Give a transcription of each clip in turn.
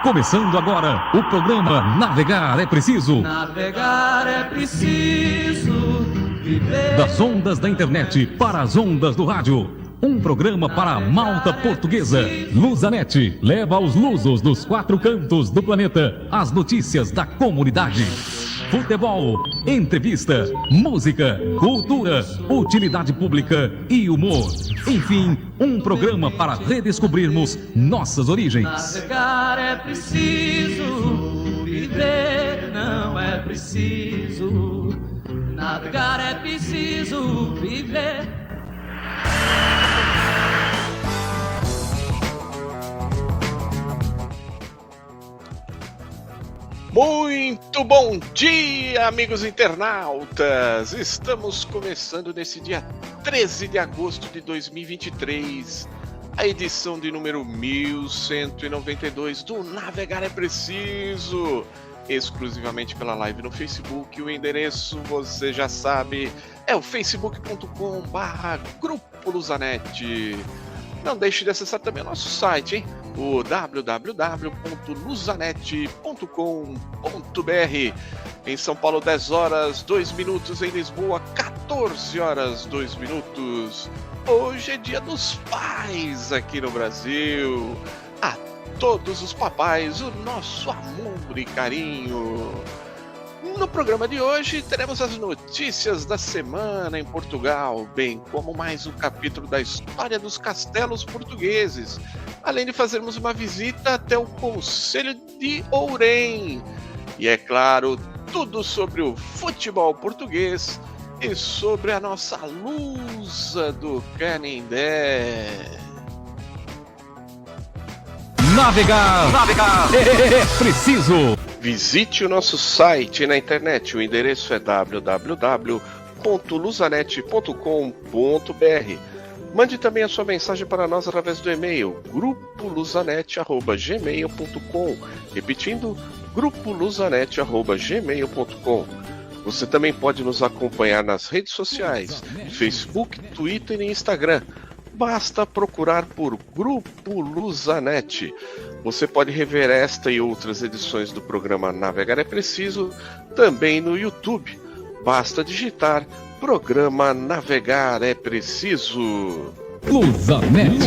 Começando agora o programa Navegar é Preciso. Navegar é preciso viver. Das ondas da internet para as ondas do rádio. Um programa para a malta portuguesa. Lusanet leva aos lusos dos quatro cantos do planeta as notícias da comunidade. Futebol, entrevista, música, cultura, utilidade pública e humor. Enfim, um programa para redescobrirmos nossas origens. Navegar é preciso, viver não é preciso. Navegar é preciso, viver. Muito bom dia, amigos internautas! Estamos começando nesse dia 13 de agosto de 2023, a edição de número 1192 do Navegar é Preciso, exclusivamente pela live no Facebook. O endereço, você já sabe, é o facebook.com/Grupo Lusanet. Não deixe de acessar também o nosso site, hein? O www.lusanet.com.br. Em São Paulo, 10 horas 2 minutos. Em Lisboa, 14 horas 2 minutos. Hoje é dia dos pais aqui no Brasil. A todos os papais, o nosso amor e carinho. No programa de hoje, teremos as notícias da semana em Portugal, bem como mais um capítulo da história dos castelos portugueses, além de fazermos uma visita até o Conselho de Ourém. E é claro, tudo sobre o futebol português e sobre a nossa Lusa do Canindé. Navegar é preciso. Visite o nosso site na internet, o endereço é www.lusanet.com.br. Mande também a sua mensagem para nós através do e-mail grupolusanet@gmail.com, repetindo, grupolusanet@gmail.com. Você também pode nos acompanhar nas redes sociais, Facebook, Twitter e Instagram. Basta procurar por Grupo Lusanet. Você pode rever esta e outras edições do programa Navegar é Preciso também no YouTube. Basta digitar Programa Navegar é Preciso. Lusanet.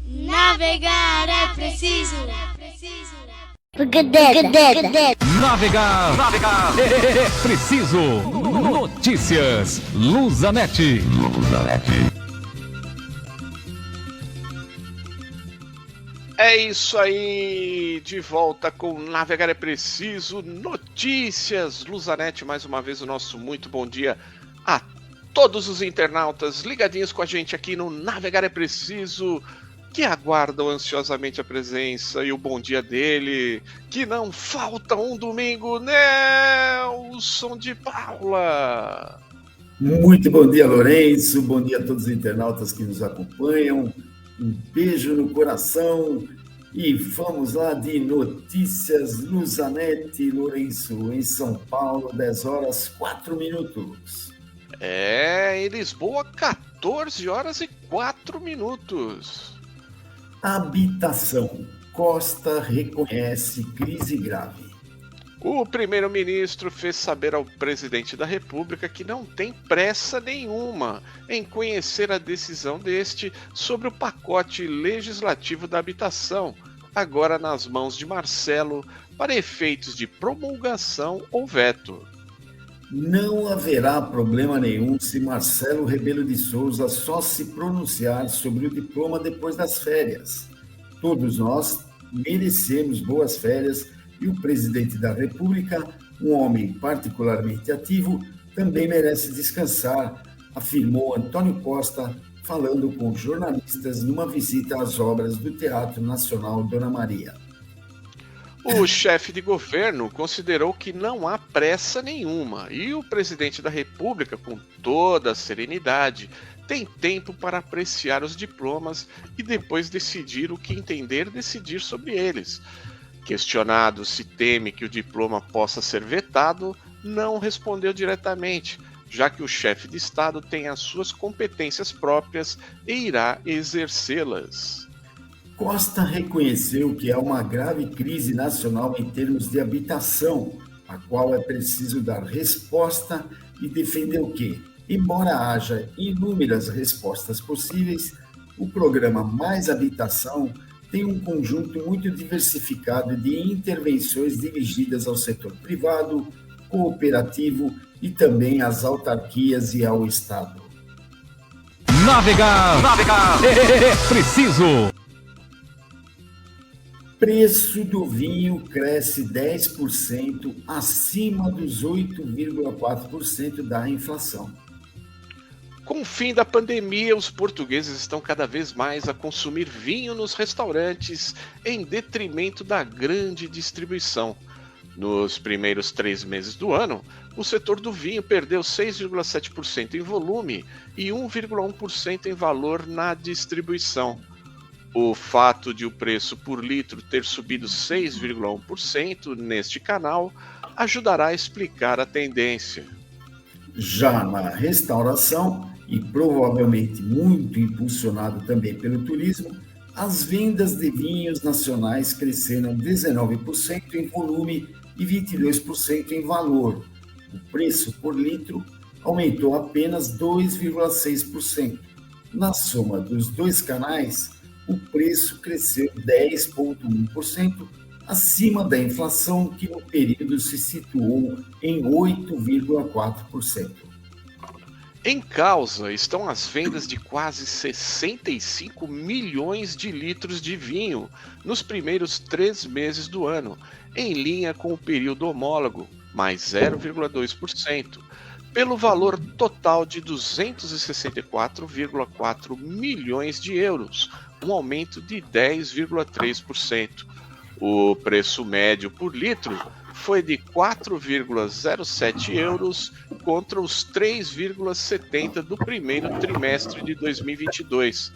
Navegar é preciso. Navegar é preciso. Notícias Lusanet. É isso aí, de volta com Navegar é Preciso, notícias Lusanet. Mais uma vez o nosso muito bom dia a todos os internautas ligadinhos com a gente aqui no Navegar é Preciso, que aguardam ansiosamente a presença e o bom dia dele, que não falta um domingo, Nelson de Paula. Muito bom dia, Lourenço, bom dia a todos os internautas que nos acompanham. Um beijo no coração e vamos lá de notícias Lusanet, Lourenço, em São Paulo, 10 horas 4 minutos. Em Lisboa, 14 horas e 4 minutos. Habitação. Costa reconhece crise grave. O primeiro-ministro fez saber ao presidente da República que não tem pressa nenhuma em conhecer a decisão deste sobre o pacote legislativo da habitação, agora nas mãos de Marcelo, para efeitos de promulgação ou veto. Não haverá problema nenhum se Marcelo Rebelo de Sousa só se pronunciar sobre o diploma depois das férias. Todos nós merecemos boas férias e o presidente da República, um homem particularmente ativo, também merece descansar, afirmou Antônio Costa, falando com jornalistas numa visita às obras do Teatro Nacional Dona Maria. O chefe de governo considerou que não há pressa nenhuma e o presidente da República, com toda a serenidade, tem tempo para apreciar os diplomas e depois decidir o que entender decidir sobre eles. Questionado se teme que o diploma possa ser vetado, não respondeu diretamente, já que o chefe de Estado tem as suas competências próprias e irá exercê-las. Costa reconheceu que há uma grave crise nacional em termos de habitação, a qual é preciso dar resposta e defender o quê? Embora haja inúmeras respostas possíveis, o programa Mais Habitação tem um conjunto muito diversificado de intervenções dirigidas ao setor privado, cooperativo e também às autarquias e ao Estado. Navegar é preciso. Preço do vinho cresce 10% acima dos 8,4% da inflação. Com o fim da pandemia, os portugueses estão cada vez mais a consumir vinho nos restaurantes, em detrimento da grande distribuição. Nos primeiros 3 meses do ano, o setor do vinho perdeu 6,7% em volume e 1,1% em valor na distribuição. O fato de o preço por litro ter subido 6,1% neste canal ajudará a explicar a tendência. Já na restauração, e provavelmente muito impulsionado também pelo turismo, as vendas de vinhos nacionais cresceram 19% em volume e 22% em valor. O preço por litro aumentou apenas 2,6%. Na soma dos dois canais, o preço cresceu 10,1%, acima da inflação, que no período se situou em 8,4%. Em causa estão as vendas de quase 65 milhões de litros de vinho nos primeiros 3 meses do ano, em linha com o período homólogo, mais 0,2%, pelo valor total de 264,4 milhões de euros, um aumento de 10,3%. O preço médio por litro foi de 4,07 euros contra os 3,70 do primeiro trimestre de 2022.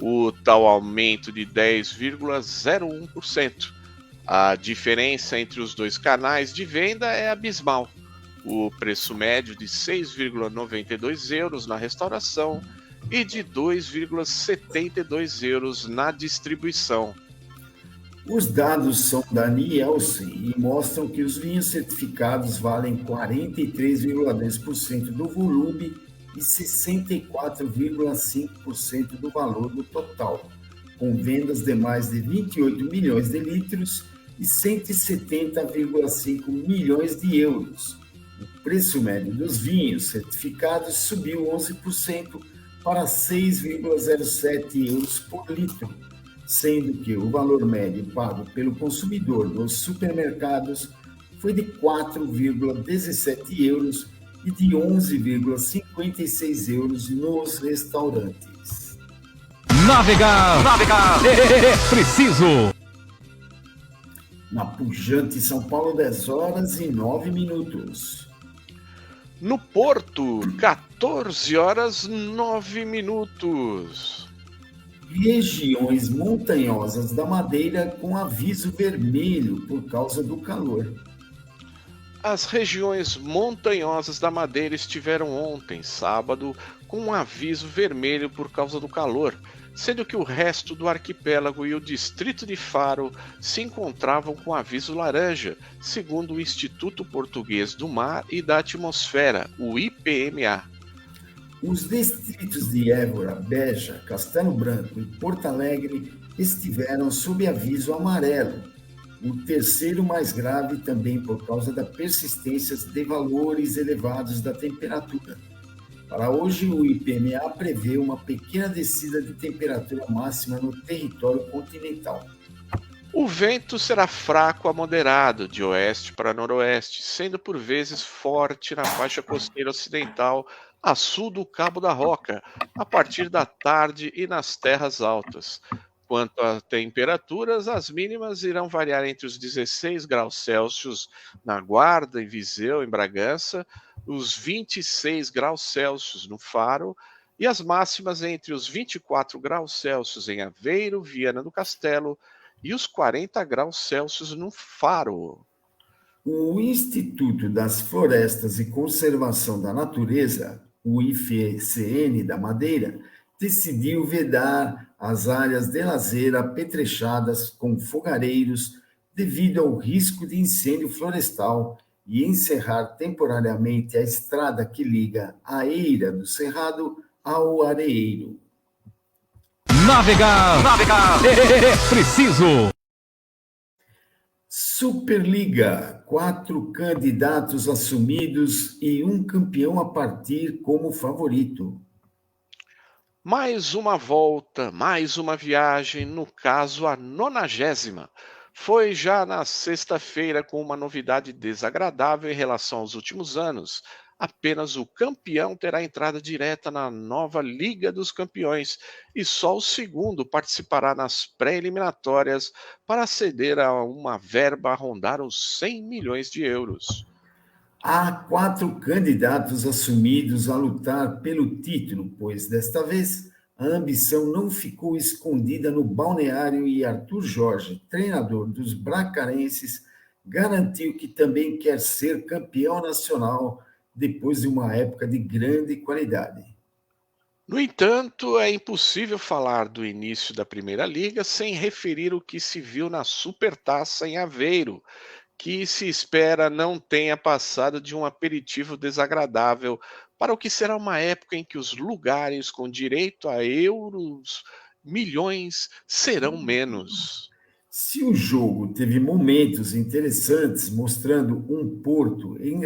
O tal aumento de 10,01%. A diferença entre os dois canais de venda é abismal. O preço médio de 6,92 euros na restauração e de 2,72 euros na distribuição. Os dados são da Nielsen e mostram que os vinhos certificados valem 43,10% do volume e 64,5% do valor do total, com vendas de mais de 28 milhões de litros e 170,5 milhões de euros. O preço médio dos vinhos certificados subiu 11% para 6,07 euros por litro, sendo que o valor médio pago pelo consumidor nos supermercados foi de 4,17 euros e de 11,56 euros nos restaurantes. Navegar é preciso. Na pujante São Paulo, 10h09. No Porto, 14h09. Regiões montanhosas da Madeira com aviso vermelho por causa do calor. As regiões montanhosas da Madeira estiveram ontem, sábado, com um aviso vermelho por causa do calor, sendo que o resto do arquipélago e o distrito de Faro se encontravam com aviso laranja, segundo o Instituto Português do Mar e da Atmosfera, o IPMA. Os distritos de Évora, Beja, Castelo Branco e Porto Alegre estiveram sob aviso amarelo, o terceiro mais grave também por causa da persistência de valores elevados da temperatura. Para hoje, o IPMA prevê uma pequena descida de temperatura máxima no território continental. O vento será fraco a moderado, de oeste para noroeste, sendo por vezes forte na faixa costeira ocidental, a sul do Cabo da Roca, a partir da tarde e nas terras altas. Quanto a temperaturas, as mínimas irão variar entre os 16 graus Celsius na Guarda, em Viseu, em Bragança, os 26 graus Celsius no Faro e as máximas entre os 24 graus Celsius em Aveiro, Viana do Castelo e os 40 graus Celsius no Faro. O Instituto das Florestas e Conservação da Natureza, o IFCN da Madeira, decidiu vedar as áreas de lazer apetrechadas com fogareiros devido ao risco de incêndio florestal e encerrar temporariamente a estrada que liga a Eira do Cerrado ao Areeiro. Navegar é preciso. Superliga, 4 candidatos assumidos e um campeão a partir como favorito. Mais uma volta, mais uma viagem, no caso a 90ª. Foi já na sexta-feira com uma novidade desagradável em relação aos últimos anos. Apenas o campeão terá entrada direta na nova Liga dos Campeões e só o segundo participará nas pré-eliminatórias para aceder a uma verba a rondar os 100 milhões de euros. Há 4 candidatos assumidos a lutar pelo título, pois desta vez a ambição não ficou escondida no balneário e Arthur Jorge, treinador dos bracarenses, garantiu que também quer ser campeão nacional depois de uma época de grande qualidade. No entanto, é impossível falar do início da Primeira Liga sem referir o que se viu na Supertaça em Aveiro, que se espera não tenha passado de um aperitivo desagradável para o que será uma época em que os lugares com direito a euros, milhões, serão menos. Se o jogo teve momentos interessantes, mostrando um Porto em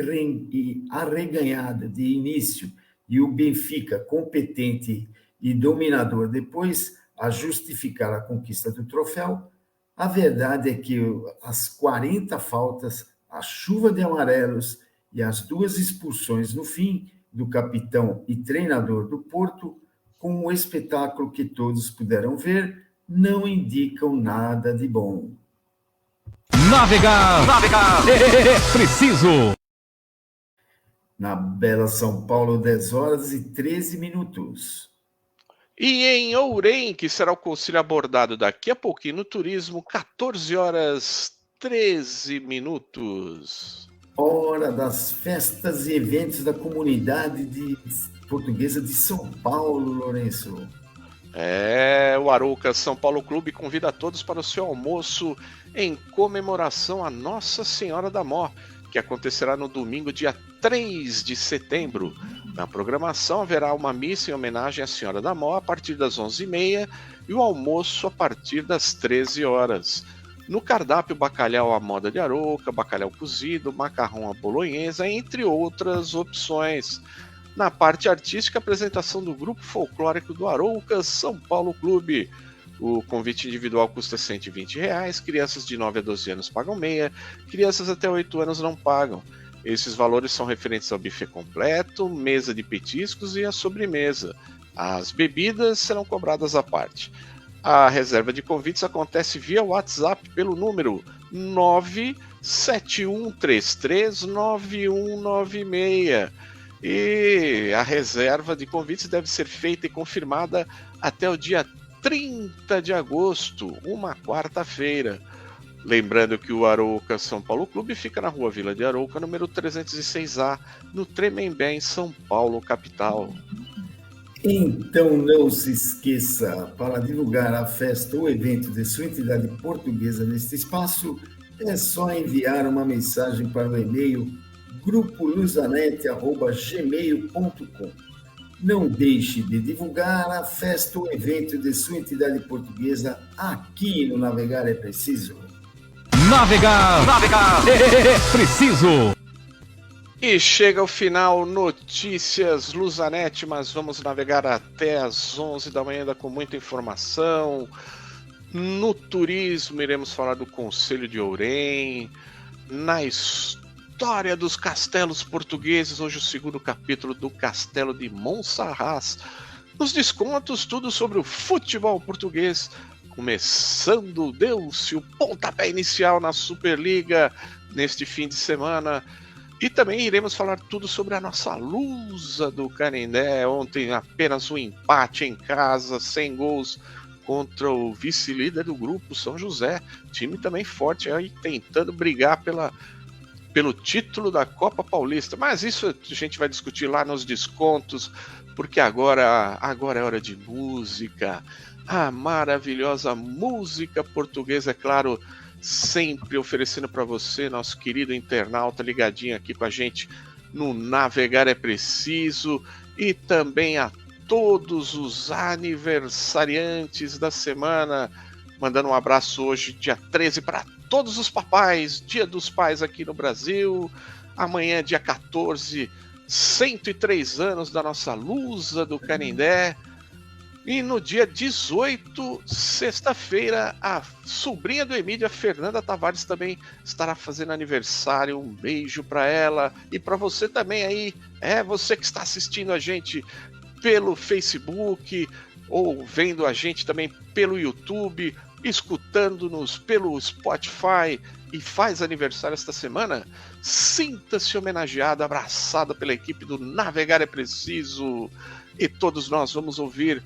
arreganhada de início e o Benfica competente e dominador depois a justificar a conquista do troféu, a verdade é que as 40 faltas, a chuva de amarelos e as 2 expulsões no fim do capitão e treinador do Porto, com o espetáculo que todos puderam ver, não indicam nada de bom. Navegar é preciso. Na bela São Paulo, 10h13. E em Ourém, que será o conselho abordado daqui a pouquinho no turismo, 14h13. Hora das festas e eventos da comunidade portuguesa de São Paulo, Lourenço. O Arouca São Paulo Clube convida a todos para o seu almoço em comemoração a Nossa Senhora da Mó, que acontecerá no domingo, dia 3 de setembro. Na programação haverá uma missa em homenagem à Senhora da Mó a partir das 11h30 e o almoço a partir das 13 horas. No cardápio, bacalhau à moda de Arouca, bacalhau cozido, macarrão à bolonhesa, entre outras opções. Na parte artística, apresentação do grupo folclórico do Arouca São Paulo Clube. O convite individual custa R$ 120, crianças de 9 a 12 anos pagam meia, crianças até 8 anos não pagam. Esses valores são referentes ao buffet completo, mesa de petiscos e a sobremesa. As bebidas serão cobradas à parte. A reserva de convites acontece via WhatsApp pelo número 971339196. E a reserva de convites deve ser feita e confirmada até o dia 30 de agosto, uma quarta-feira. Lembrando que o Arouca São Paulo Clube fica na rua Vila de Arouca, número 306A, no Tremembé, em São Paulo, capital. Então não se esqueça, para divulgar a festa ou evento de sua entidade portuguesa neste espaço, é só enviar uma mensagem para o e-mail grupolusanete@gmail.com. Não deixe de divulgar a festa ou evento de sua entidade portuguesa aqui no Navegar é Preciso. Navegar é preciso. E chega ao final, notícias Lusanete, mas vamos navegar até às 11 da manhã com muita informação. No turismo, iremos falar do Conselho de Ourém. Na história dos castelos portugueses, hoje o segundo capítulo do Castelo de Monsaraz. Nos descontos, tudo sobre o futebol português. Começando, deu-se o pontapé inicial na Superliga neste fim de semana. E também iremos falar tudo sobre a nossa Lusa do Canindé. Ontem apenas um empate em casa, sem gols, contra o vice-líder do grupo, São José. Time também forte aí, tentando brigar pelo título da Copa Paulista. Mas isso a gente vai discutir lá nos descontos, porque agora é hora de música. A maravilhosa música portuguesa, é claro, sempre oferecendo para você, nosso querido internauta, ligadinho aqui com a gente no Navegar é Preciso, e também a todos os aniversariantes da semana, mandando um abraço hoje, dia 13, para todos os papais, Dia dos Pais aqui no Brasil. Amanhã, dia 14, 103 anos da nossa Lusa do Canindé. E no dia 18, sexta-feira, a sobrinha do Emílio, a Fernanda Tavares, também estará fazendo aniversário. Um beijo para ela e para você também aí. Você que está assistindo a gente pelo Facebook ou vendo a gente também pelo YouTube, escutando-nos pelo Spotify e faz aniversário esta semana, sinta-se homenageado, abraçado pela equipe do Navegar é Preciso. E todos nós vamos ouvir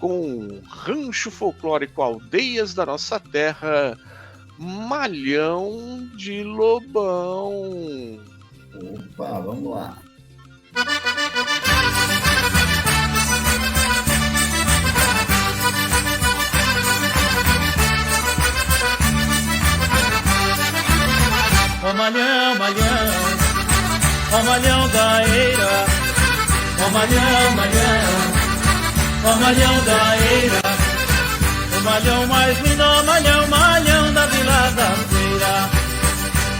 com Rancho Folclórico Aldeias da Nossa Terra, Malhão de Lobão. Opa, vamos lá. Ó malhão, malhão, ó malhão da eira, ó malhão, malhão, ó malhão da eira, o malhão mais lindo, ó malhão, malhão da Vila da Feira,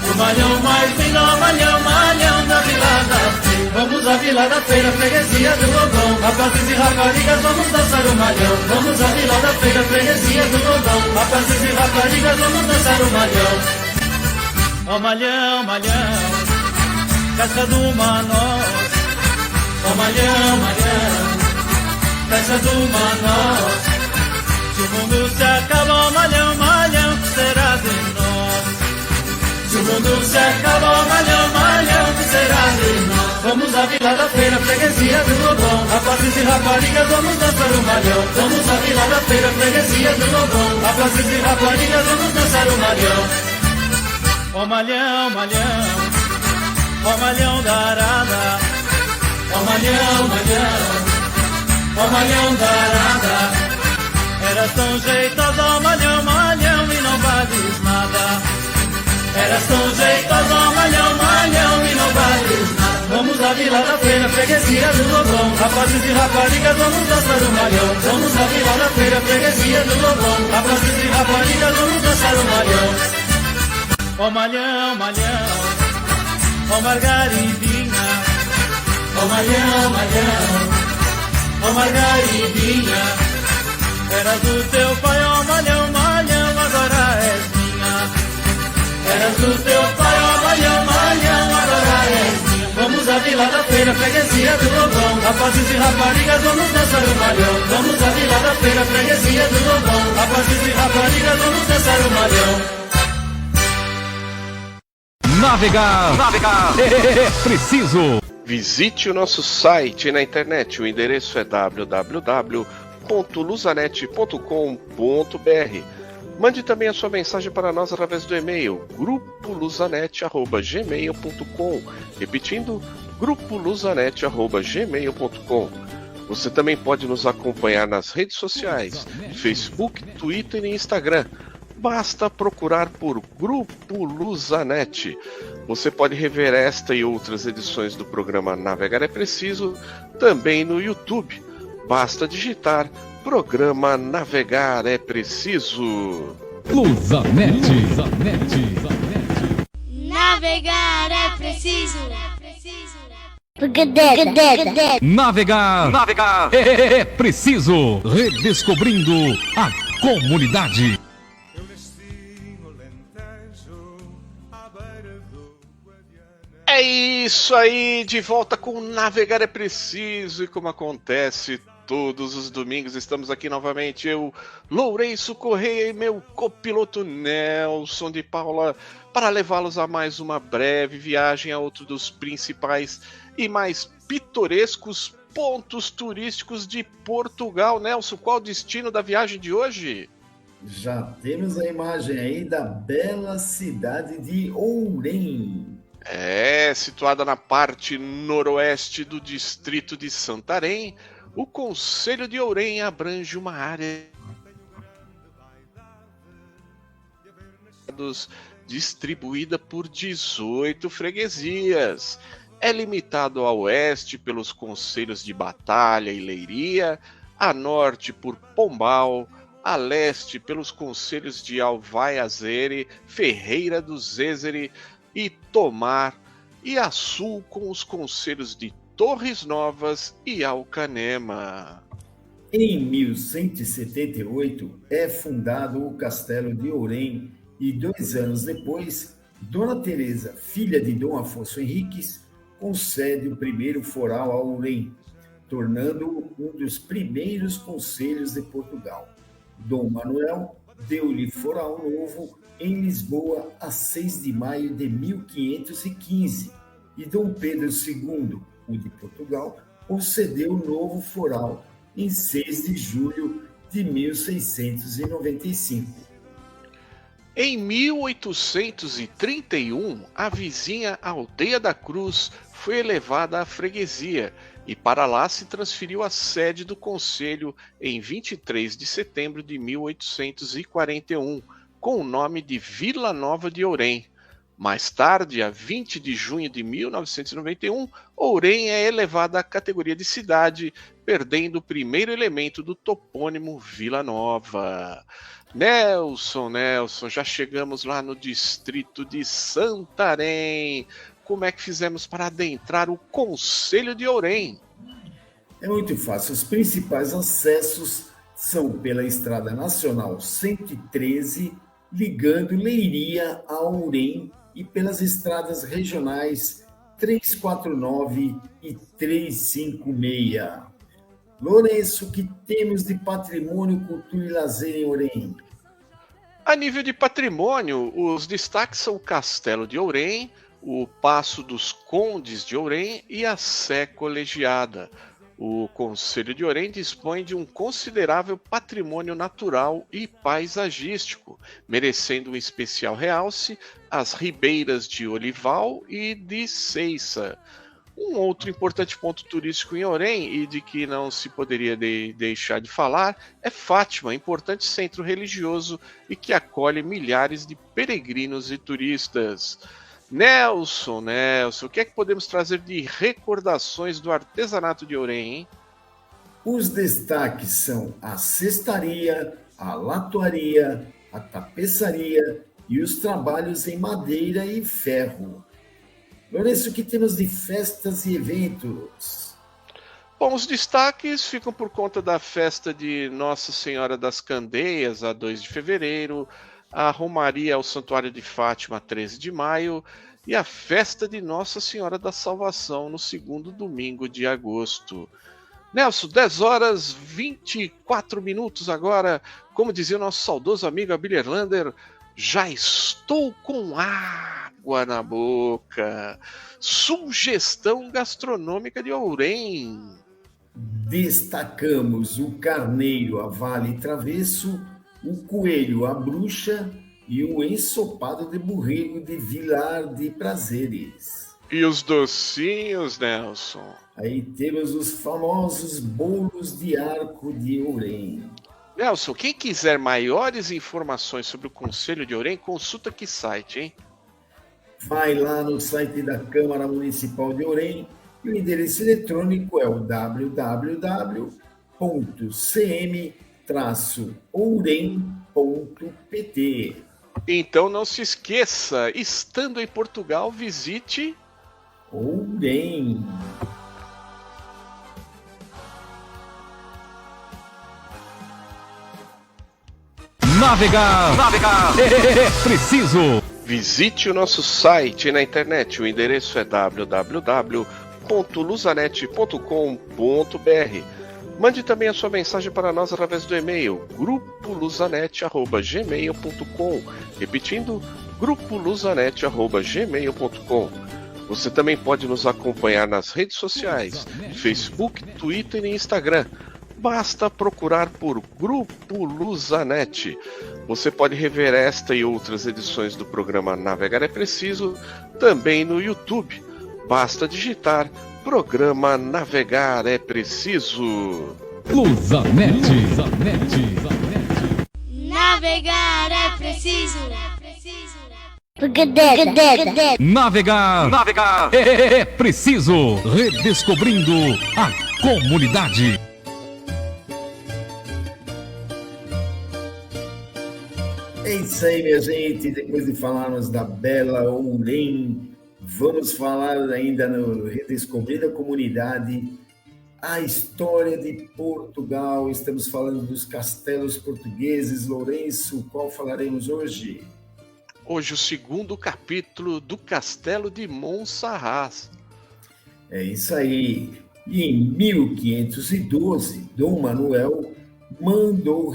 o malhão mais lindo, ó malhão, malhão da Vila da Feira. Vamos à Vila da Feira, freguesia do Lobão, rapazes e raparigas, vamos dançar o malhão. Vamos à Vila da Feira, freguesia do Lobão, rapazes e raparigas, vamos dançar o malhão. Ó malhão, malhão, casca do Manó, ó malhão, malhão, casca do Manó. Se o mundo se acaba, ó malhão, malhão, que será de nós? Se o mundo se acaba, ó malhão, malhão, que será de nós? Vamos à Vila da Feira, freguesia do Lobão, rapazes e raparigas, vamos dançar o malhão. Vamos à Vila da Feira, freguesia do Lobão, rapazes e raparigas, vamos dançar o malhão. Ó malhão, malhão, ó malhão da arada, ó malhão, malhão, ó malhão da arada. Eras tão jeitosa, ó malhão, malhão, e não vales nada. Eras tão jeitosa, ó malhão, malhão, e não vales nada. Vamos à Vila da Feira, freguesia do Lobão, rapazes e raparigas, vamos dançar o malhão. Vamos à Vila da Feira, freguesia do Lobão, rapazes e raparigas, vamos dançar o malhão. Ó malhão, malhão, ó margaridinha, ó malhão, malhão, ó margaridinha. Eras do teu pai, ó malhão, malhão, agora és minha. Eras do teu pai, ó malhão, malhão, agora és minha. Vamos à Vila da Feira, freguesia do Lobão, rapazes e raparigas, vamos dançar o malhão. Vamos à Vila da Feira, freguesia do Lobão, rapazes e raparigas, vamos dançar o malhão. Navegar é preciso. Visite o nosso site na internet. O endereço é www.luzanet.com.br. Mande também a sua mensagem para nós através do e-mail grupoluzanet@gmail.com. Repetindo, grupoluzanet@gmail.com. Você também pode nos acompanhar nas redes sociais, Facebook, Twitter e Instagram. Basta procurar por Grupo Luzanet. Você pode rever esta e outras edições do programa Navegar é Preciso também no YouTube. Basta digitar Programa Navegar é Preciso. Luzanet. Navegar é preciso. Navegar é preciso. Redescobrindo a comunidade. É isso aí, de volta com Navegar é Preciso, e como acontece todos os domingos, estamos aqui novamente, eu, Lourenço Correia, e meu copiloto Nelson de Paula, para levá-los a mais uma breve viagem a outro dos principais e mais pitorescos pontos turísticos de Portugal. Nelson, qual o destino da viagem de hoje? Já temos a imagem aí da bela cidade de Ourém. É, situada na parte noroeste do distrito de Santarém, o Concelho de Ourém abrange uma área distribuída por 18 freguesias. É limitado a oeste pelos concelhos de Batalha e Leiria, a norte por Pombal, a leste pelos concelhos de Alvaiazere, Ferreira do Zézere e Tomar, e a sul com os concelhos de Torres Novas e Alcanema. Em 1178 é fundado o Castelo de Ourém e 2 anos depois, Dona Teresa, filha de Dom Afonso Henriques, concede o primeiro foral a Ourém, tornando-o um dos primeiros concelhos de Portugal. Dom Manuel deu-lhe foral novo em Lisboa a 6 de maio de 1515 e Dom Pedro II, o de Portugal, concedeu o novo foral em 6 de julho de 1695. Em 1831, a vizinha Aldeia da Cruz foi elevada à freguesia e para lá se transferiu a sede do concelho em 23 de setembro de 1841, com o nome de Vila Nova de Ourém. Mais tarde, a 20 de junho de 1991, Ourém é elevada à categoria de cidade, perdendo o primeiro elemento do topônimo Vila Nova. Nelson, já chegamos lá no distrito de Santarém. Como é que fizemos para adentrar o Concelho de Ourém? É muito fácil. Os principais acessos são pela Estrada Nacional 113, ligando Leiria a Ourém, e pelas estradas regionais 349 e 356. Lourenço, que temos de patrimônio, cultura e lazer em Ourém? A nível de patrimônio, os destaques são o Castelo de Ourém, o Paço dos Condes de Ourém e a Sé Colegiada. O Concelho de Ourém dispõe de um considerável patrimônio natural e paisagístico, merecendo um especial realce as ribeiras de Olival e de Ceiça. Um outro importante ponto turístico em Ourém, e de que não se poderia deixar de falar, é Fátima, importante centro religioso e que acolhe milhares de peregrinos e turistas. Nelson, o que é que podemos trazer de recordações do artesanato de Ourém, hein? Os destaques são a cestaria, a latoaria, a tapeçaria e os trabalhos em madeira e ferro. Lourenço, o que temos de festas e eventos? Bom, os destaques ficam por conta da festa de Nossa Senhora das Candeias, a 2 de fevereiro, a Romaria ao Santuário de Fátima, 13 de maio, e a festa de Nossa Senhora da Salvação, no segundo domingo de agosto. Nelson, 10 horas 24 minutos agora. Como dizia o nosso saudoso amigo Abílio Erlander, já estou com água na boca. Sugestão gastronômica de Ourém. Destacamos o carneiro a vale travesso, o coelho à bruxa e o ensopado de borrego de Vilar de Prazeres. E os docinhos, Nelson? Aí temos os famosos bolos de arco de Ourém. Nelson, quem quiser maiores informações sobre o Concelho de Ourém, consulta que site, hein? Vai lá no site da Câmara Municipal de Ourém e o endereço eletrônico é o www.cm-ourém.pt. Então não se esqueça, estando em Portugal, visite Ourém. Navegar é preciso. Visite o nosso site na internet. O endereço é www.luzanet.com.br. Mande também a sua mensagem para nós através do e-mail grupoluzanet@gmail.com. Repetindo, grupoluzanet@gmail.com. Você também pode nos acompanhar nas redes sociais, Facebook, Twitter e Instagram. basta procurar por Grupo Luzanet. Você pode rever esta e outras edições do programa Navegar é Preciso também no YouTube. Basta digitar Programa Navegar é Preciso. Luzanet. Navegar é preciso. Navegar é preciso. Redescobrindo a comunidade. É isso aí, minha gente. Depois de falarmos da Bela Ourém, vamos falar ainda no Redescobrir a Comunidade, a história de Portugal. Estamos falando dos castelos portugueses. Lourenço, qual falaremos hoje? Hoje o segundo capítulo do Castelo de Monsaraz. É isso aí. E em 1512, Dom Manuel mandou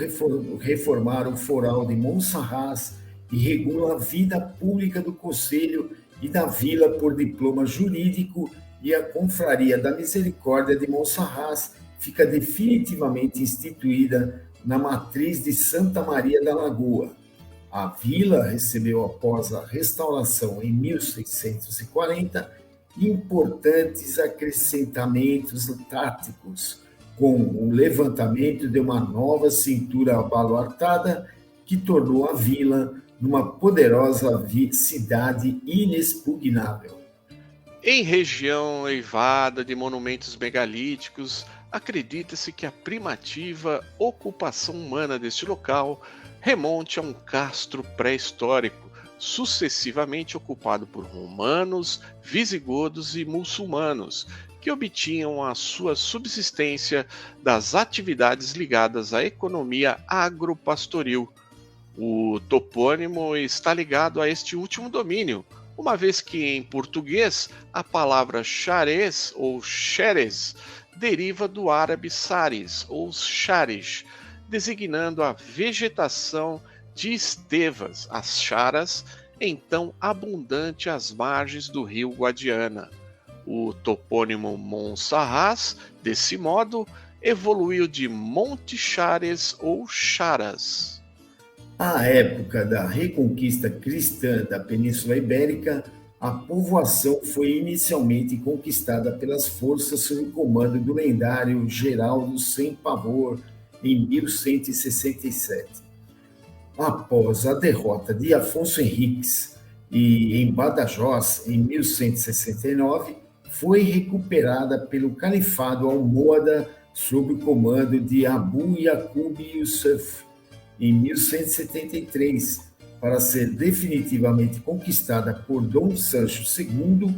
reformar o foral de Monsaraz e regula a vida pública do concelho e da vila por diploma jurídico, e a Confraria da Misericórdia de Monsaraz fica definitivamente instituída na matriz de Santa Maria da Lagoa. A vila recebeu, após a restauração em 1640, importantes acrescentamentos táticos, com o levantamento de uma nova cintura abaluartada que tornou a vila numa poderosa cidade inexpugnável. Em região eivada de monumentos megalíticos, acredita-se que a primativa ocupação humana deste local remonte a um castro pré-histórico, sucessivamente ocupado por romanos, visigodos e muçulmanos, que obtinham a sua subsistência das atividades ligadas à economia agropastoril. O topônimo está ligado a este último domínio, uma vez que em português a palavra xarés ou xeres deriva do árabe saris ou chares, designando a vegetação de estevas, as charas, então abundante às margens do rio Guadiana. O topônimo Monsaraz, desse modo, evoluiu de Monte Chares ou Charas. À época da reconquista cristã da Península Ibérica, a povoação foi inicialmente conquistada pelas forças sob o comando do lendário Geraldo Sem Pavor, em 1167. Após a derrota de Afonso Henriques em Badajoz, em 1169, foi recuperada pelo Califado Almohada sob o comando de Abu Yaqub Yusuf, em 1173, para ser definitivamente conquistada por Dom Sancho II,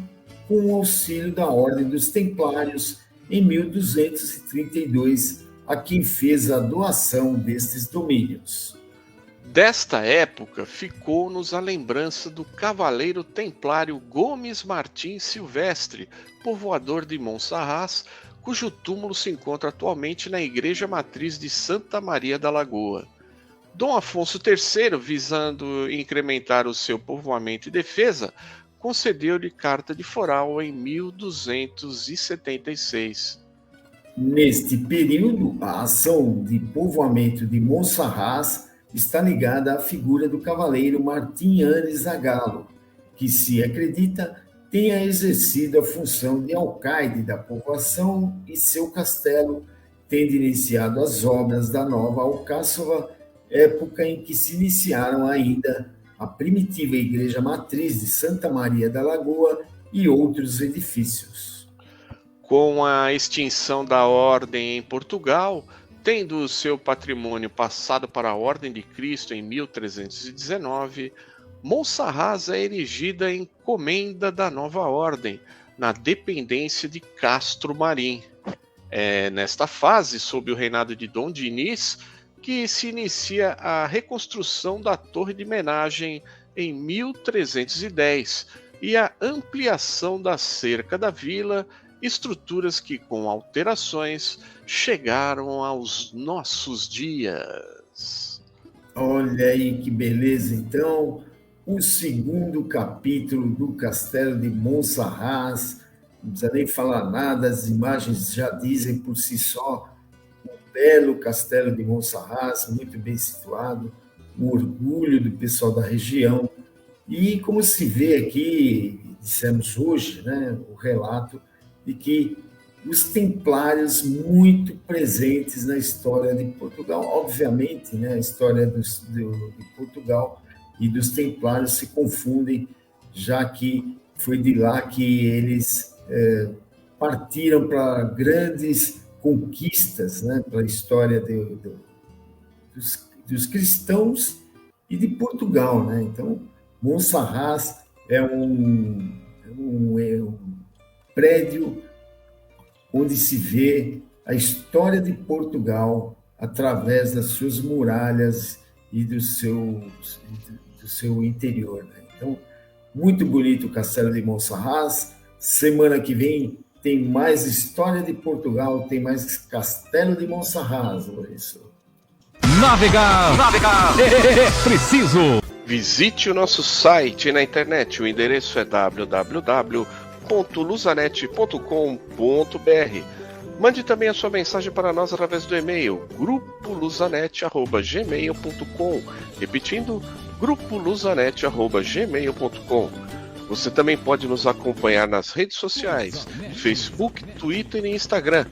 com o auxílio da Ordem dos Templários, em 1232, a quem fez a doação destes domínios. Desta época ficou-nos a lembrança do cavaleiro templário Gomes Martins Silvestre, povoador de Monsaraz, cujo túmulo se encontra atualmente na Igreja Matriz de Santa Maria da Lagoa. Dom Afonso III, visando incrementar o seu povoamento e defesa, concedeu-lhe carta de foral em 1276. Neste período, a ação de povoamento de Monsaraz está ligada à figura do cavaleiro Martim Anes Zagalo, que se acredita tenha exercido a função de alcaide da povoação e seu castelo, tendo iniciado as obras da nova Alcáçova, época em que se iniciaram ainda a primitiva Igreja Matriz de Santa Maria da Lagoa e outros edifícios. Com a extinção da Ordem em Portugal, tendo seu patrimônio passado para a Ordem de Cristo em 1319, Monsaraz é erigida em Comenda da Nova Ordem, na dependência de Castro Marim. É nesta fase, sob o reinado de Dom Dinis, que se inicia a reconstrução da Torre de Menagem em 1310 e a ampliação da cerca da vila, estruturas que, com alterações, chegaram aos nossos dias. Olha aí que beleza, então, o segundo capítulo do Castelo de Monsaraz. Não precisa nem falar nada, as imagens já dizem por si só o belo castelo de Monsaraz, muito bem situado, um orgulho do pessoal da região. E como se vê aqui, dissemos hoje, né, o relato de que os templários muito presentes na história de Portugal. Obviamente, né, a história de Portugal e dos templários se confundem, já que foi de lá que eles partiram para grandes conquistas, né, para a história dos cristãos e de Portugal. Né? Então, Monsaraz é um prédio onde se vê a história de Portugal através das suas muralhas e do seu interior. Né? Então, muito bonito o Castelo de Monsaraz. Semana que vem tem mais história de Portugal, tem mais Castelo de Monsaraz, Lourenço. Navegar é preciso. Visite o nosso site na internet. O endereço é www.luzanet.com.br. Mande também a sua mensagem para nós através do e-mail grupoluzanet@gmail.com. Repetindo, grupoluzanet@gmail.com. Você também pode nos acompanhar nas redes sociais, Facebook, Twitter e Instagram.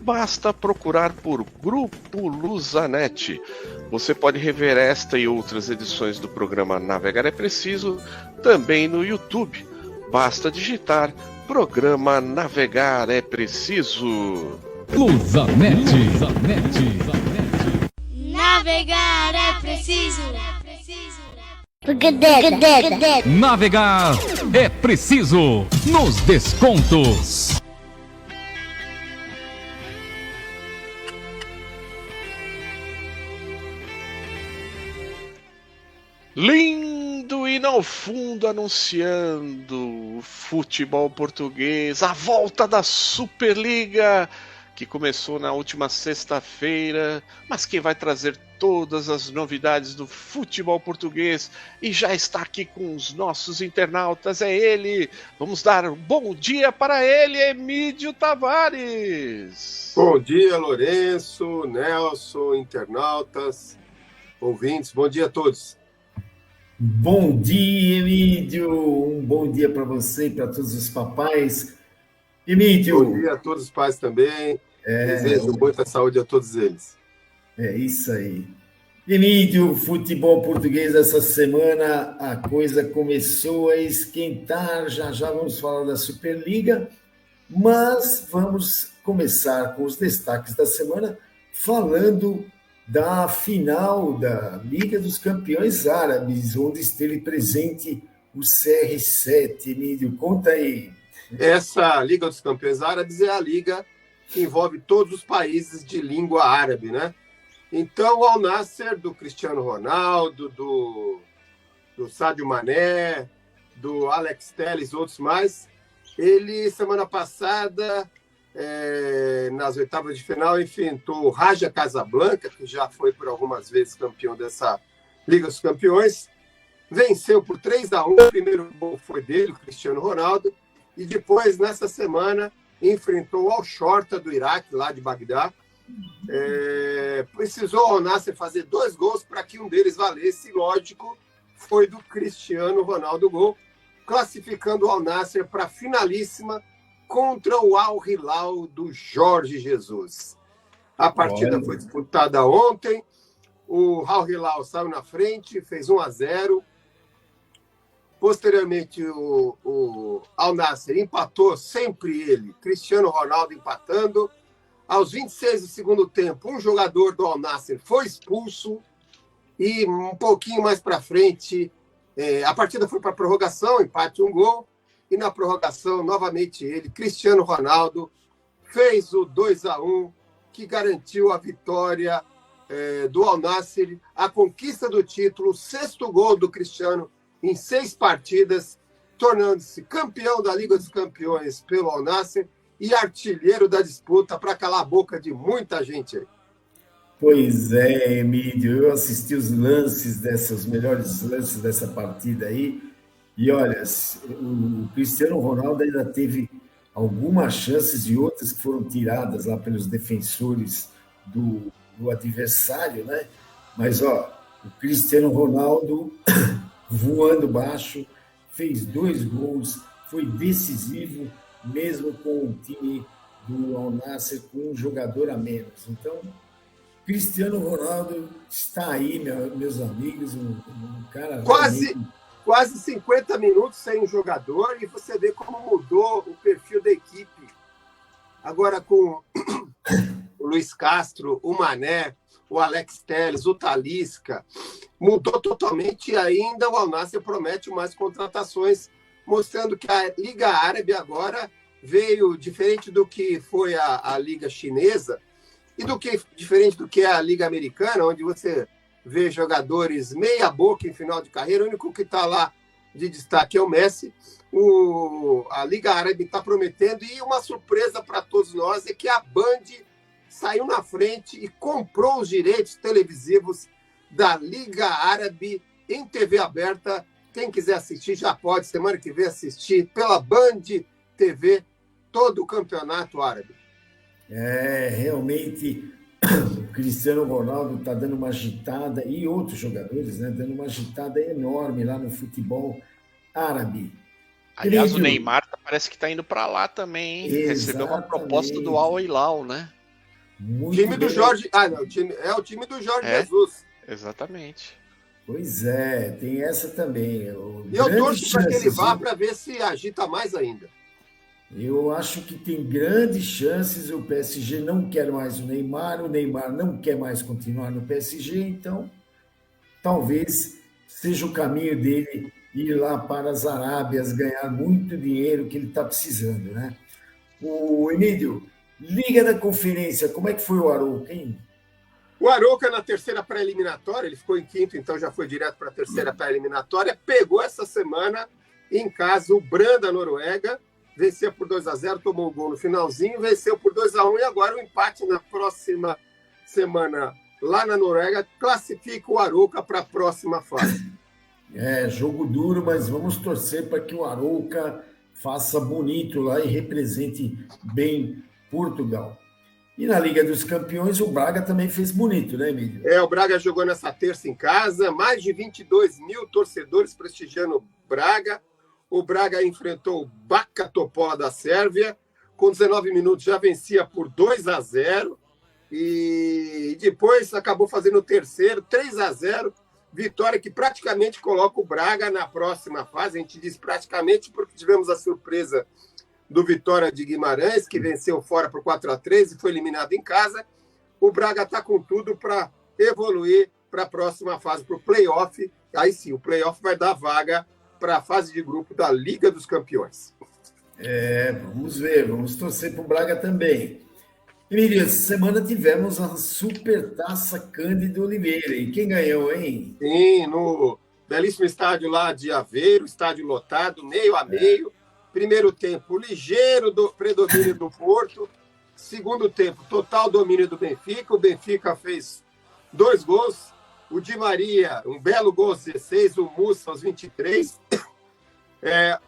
Basta procurar por Grupo Luzanet. Você pode rever esta e outras edições do programa Navegar é Preciso também no YouTube. Basta digitar Programa Navegar é Preciso. Luzanet. Navegar é preciso. Navegar é preciso. Nos descontos. Lindo e ao fundo anunciando o futebol português, a volta da Superliga, que começou na última sexta-feira, mas quem vai trazer todas as novidades do futebol português e já está aqui com os nossos internautas é ele. Vamos dar um bom dia para ele, Emídio Tavares. Bom dia, Lourenço, Nelson, internautas, ouvintes, bom dia a todos. Bom dia, Emídio. Um bom dia para você e para todos os papais. Emídio. Bom dia a todos os pais também. Desejo muita saúde a todos eles. É isso aí. Emídio, futebol português essa semana, a coisa começou a esquentar. Já vamos falar da Superliga, mas vamos começar com os destaques da semana, falando da final da Liga dos Campeões Árabes, onde esteve presente o CR7. Emílio, conta aí. Essa Liga dos Campeões Árabes é a liga que envolve todos os países de língua árabe, né? Então, o Al-Nassr, do Cristiano Ronaldo, do Sadio Mané, do Alex Telles e outros mais, ele, semana passada, nas oitavas de final, enfrentou o Raja Casablanca, que já foi por algumas vezes campeão dessa Liga dos Campeões, venceu por 3-1, o primeiro gol foi dele, o Cristiano Ronaldo, e depois, nessa semana, enfrentou o Al-Shorta do Iraque, lá de Bagdá. Precisou o Al-Nassr fazer 2 gols para que um deles valesse, e lógico, foi do Cristiano Ronaldo o gol, classificando o Al-Nassr para a finalíssima contra o Al-Hilal do Jorge Jesus. A partida foi disputada ontem, o Al-Hilal saiu na frente, fez 1-0. Posteriormente, o Al-Nassr empatou, sempre ele, Cristiano Ronaldo empatando. Aos 26 do segundo tempo, um jogador do Al-Nassr foi expulso e um pouquinho mais para frente, a partida foi para a prorrogação, empate 1 gol. E na prorrogação, novamente ele, Cristiano Ronaldo, fez o 2-1, que garantiu a vitória do Al-Nassr, a conquista do título, o 6º gol do Cristiano em 6 partidas, tornando-se campeão da Liga dos Campeões pelo Al-Nassr e artilheiro da disputa, para calar a boca de muita gente aí. Pois é, Emílio, eu assisti os melhores lances dessa partida aí, e olha, o Cristiano Ronaldo ainda teve algumas chances e outras que foram tiradas lá pelos defensores do adversário, né? Mas, ó, o Cristiano Ronaldo voando baixo, fez 2 gols, foi decisivo, mesmo com o time do Al Nassr com um jogador a menos. Então, Cristiano Ronaldo está aí, meus amigos, um cara... Quase 50 minutos sem um jogador, e você vê como mudou o perfil da equipe. Agora com o Luiz Castro, o Mané, o Alex Telles, o Talisca, mudou totalmente, e ainda o Al Nassr promete mais contratações, mostrando que a Liga Árabe agora veio diferente do que foi a Liga Chinesa e diferente do que é a Liga Americana, onde você vê jogadores meia boca em final de carreira. O único que está lá de destaque é o Messi. A Liga Árabe está prometendo, e uma surpresa para todos nós é que a Band saiu na frente e comprou os direitos televisivos da Liga Árabe em TV aberta. Quem quiser assistir já pode, semana que vem, assistir pela Band TV todo o campeonato árabe. Realmente, o Cristiano Ronaldo está dando uma agitada, e outros jogadores, né, dando uma agitada enorme lá no futebol árabe. Aliás, o Neymar parece que está indo para lá também, hein? Recebeu uma proposta do Al Hilal, né? Time do Jorge... não, o time do Jorge Jesus. Exatamente. Pois é, tem essa também. Eu torço para que ele vá, para ver se agita mais ainda. Eu acho que tem grandes chances. O PSG não quer mais o Neymar não quer mais continuar no PSG, então talvez seja o caminho dele ir lá para as Arábias, ganhar muito dinheiro que ele está precisando, né? O Emílio, Liga da Conferência, como é que foi o Arouca, hein? O Arouca, na terceira pré-eliminatória, ele ficou em quinto, então já foi direto para a terceira pré-eliminatória, pegou essa semana em casa o Brann da Noruega, venceu por 2-0, tomou um gol no finalzinho, venceu por 2-1, e agora o empate na próxima semana lá na Noruega classifica o Arouca para a próxima fase. Jogo duro, mas vamos torcer para que o Arouca faça bonito lá e represente bem Portugal. E na Liga dos Campeões, o Braga também fez bonito, né, Emílio? O Braga jogou nessa terça em casa, mais de 22 mil torcedores prestigiando o Braga. O Braga enfrentou o Baka Topol da Sérvia, com 19 minutos já vencia por 2-0, e depois acabou fazendo o terceiro, 3-0, vitória que praticamente coloca o Braga na próxima fase. A gente diz praticamente porque tivemos a surpresa do Vitória de Guimarães, que venceu fora por 4-3 e foi eliminado em casa. O Braga está com tudo para evoluir para a próxima fase, para o play-off. Aí sim, o play-off vai dar vaga para a fase de grupo da Liga dos Campeões. Vamos ver, vamos torcer para o Braga também. Emílio, essa semana tivemos a Supertaça Cândido Oliveira. E quem ganhou, hein? Sim, no belíssimo estádio lá de Aveiro, estádio lotado, meio a meio. Primeiro tempo, ligeiro predomínio do Porto. Segundo tempo, total domínio do Benfica. O Benfica fez 2 gols. O Di Maria, um belo gol aos 16. O Mussa aos 23.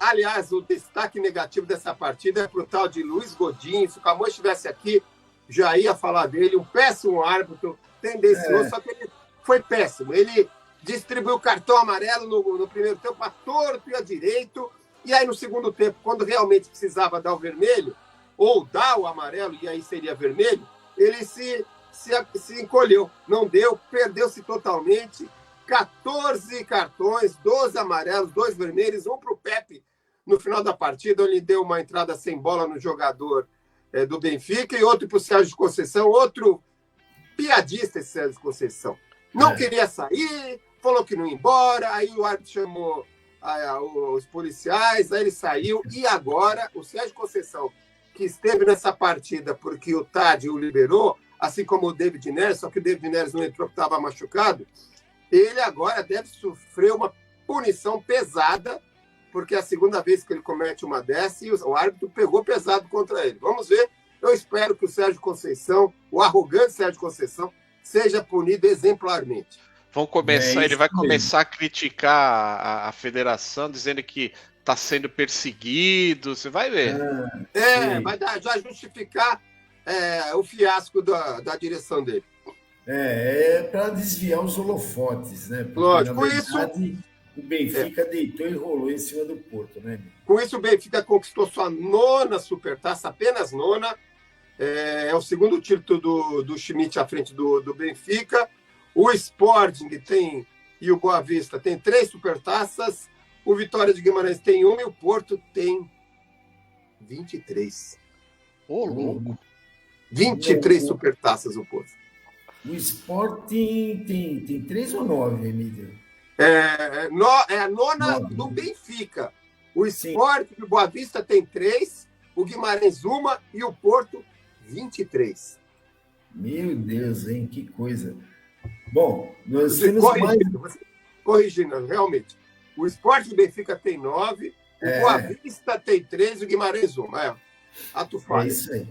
Aliás, o destaque negativo dessa partida é para o tal de Luiz Godinho. Se o Camões estivesse aqui, já ia falar dele. Um péssimo árbitro, tendencioso, só que ele foi péssimo. Ele distribuiu o cartão amarelo no primeiro tempo a torto e a direito. E aí, no segundo tempo, quando realmente precisava dar o vermelho, ou dar o amarelo, e aí seria vermelho, ele se encolheu. Não deu, perdeu-se totalmente. 14 cartões, 12 amarelos, 2 vermelhos, um para o Pepe no final da partida. Ele deu uma entrada sem bola no jogador do Benfica, e outro para o Sérgio Conceição, outro piadista esse Sérgio Conceição. Não queria sair, falou que não ia embora, aí o árbitro chamou os policiais, aí ele saiu, e agora o Sérgio Conceição, que esteve nessa partida porque o Tadi o liberou, assim como o David Neres, só que o David Neres não entrou porque estava machucado, ele agora deve sofrer uma punição pesada, porque é a segunda vez que ele comete uma dessa e o árbitro pegou pesado contra ele. Vamos ver, eu espero que o Sérgio Conceição, o arrogante Sérgio Conceição, seja punido exemplarmente. Ele vai começar a criticar a federação, dizendo que está sendo perseguido, você vai ver. Vai já justificar o fiasco da direção dele. É para desviar os holofotes, né? Porque, Lógico, na verdade, o Benfica deitou e rolou em cima do Porto, né? Com isso, o Benfica conquistou sua 9ª Supertaça, apenas 9ª. É o segundo título do Schmidt à frente do Benfica. O Sporting e o Boa Vista tem 3 Supertaças. O Vitória de Guimarães tem 1 e o Porto tem 23. Ô, louco. 23 Supertaças o Porto. O Sporting tem 3 ou 9, Emílio? É a 9ª do Benfica. O Sporting e o Boa Vista tem 3, o Guimarães 1 e o Porto 23. Meu Deus, hein? Que coisa. Bom, nós temos mais... Corrigindo, realmente. O Sport e o Benfica tem 9, o Boa Vista tem 3 e o Guimarães 1. Ato falho. É isso aí.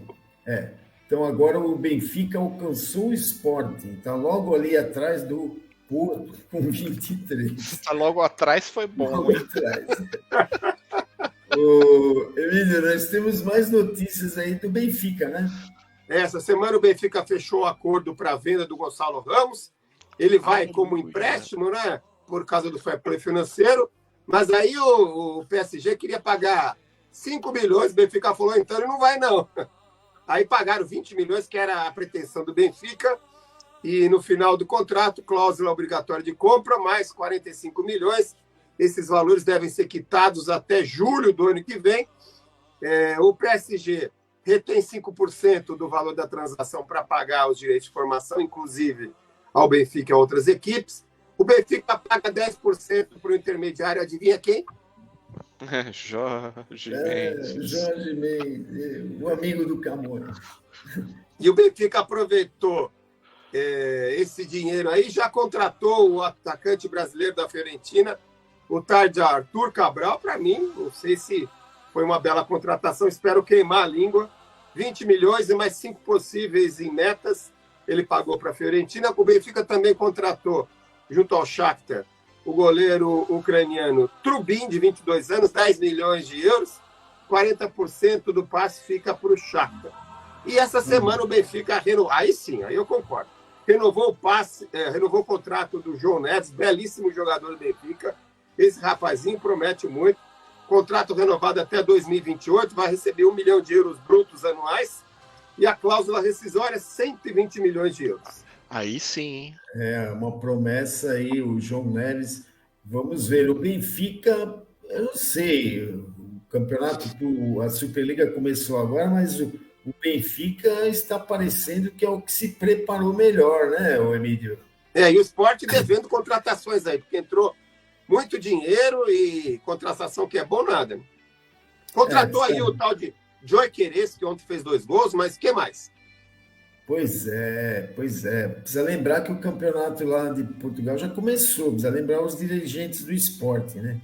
Então, agora o Benfica alcançou o Sporting. Está logo ali atrás do Porto, com 23. Está logo atrás, foi bom. Logo atrás. Emílio, nós temos mais notícias aí do Benfica, né? Essa semana o Benfica fechou o acordo para a venda do Gonçalo Ramos. Ele vai como empréstimo, né? Por causa do fair play financeiro. Mas aí o PSG queria pagar 5 milhões. O Benfica falou, então ele não vai, não. Aí pagaram 20 milhões, que era a pretensão do Benfica. E no final do contrato, cláusula obrigatória de compra, mais 45 milhões. Esses valores devem ser quitados até julho do ano que vem. O PSG retém 5% do valor da transação para pagar os direitos de formação, inclusive ao Benfica e a outras equipes. O Benfica paga 10% para o intermediário, adivinha quem? Jorge Mendes. Jorge Mendes, o amigo do Camões. E o Benfica aproveitou esse dinheiro aí, já contratou o atacante brasileiro da Fiorentina, o tal de Arthur Cabral. Para mim, não sei se foi uma bela contratação, espero queimar a língua. 20 milhões e mais 5 possíveis em metas, ele pagou para a Fiorentina. O Benfica também contratou, junto ao Shakhtar, o goleiro ucraniano Trubin, de 22 anos, 10 milhões de euros, 40% do passe fica para o Shakhtar. E essa semana o Benfica renovou, aí sim, aí eu concordo, renovou o contrato do João Neves, belíssimo jogador do Benfica. Esse rapazinho promete muito. Contrato renovado até 2028, vai receber 1 milhão de euros brutos anuais e a cláusula rescisória é 120 milhões de euros. Aí sim. Uma promessa aí, o João Neves. Vamos ver. O Benfica, eu não sei, o campeonato, a Superliga começou agora, mas o Benfica está parecendo que é o que se preparou melhor, né, Emílio? E o Sport devendo contratações aí, porque entrou muito dinheiro e contratação que é bom nada. Contratou aí o tal de Joy Queires, que ontem fez 2 gols, mas o que mais? Pois é. Precisa lembrar que o campeonato lá de Portugal já começou, precisa lembrar os dirigentes do esporte, né?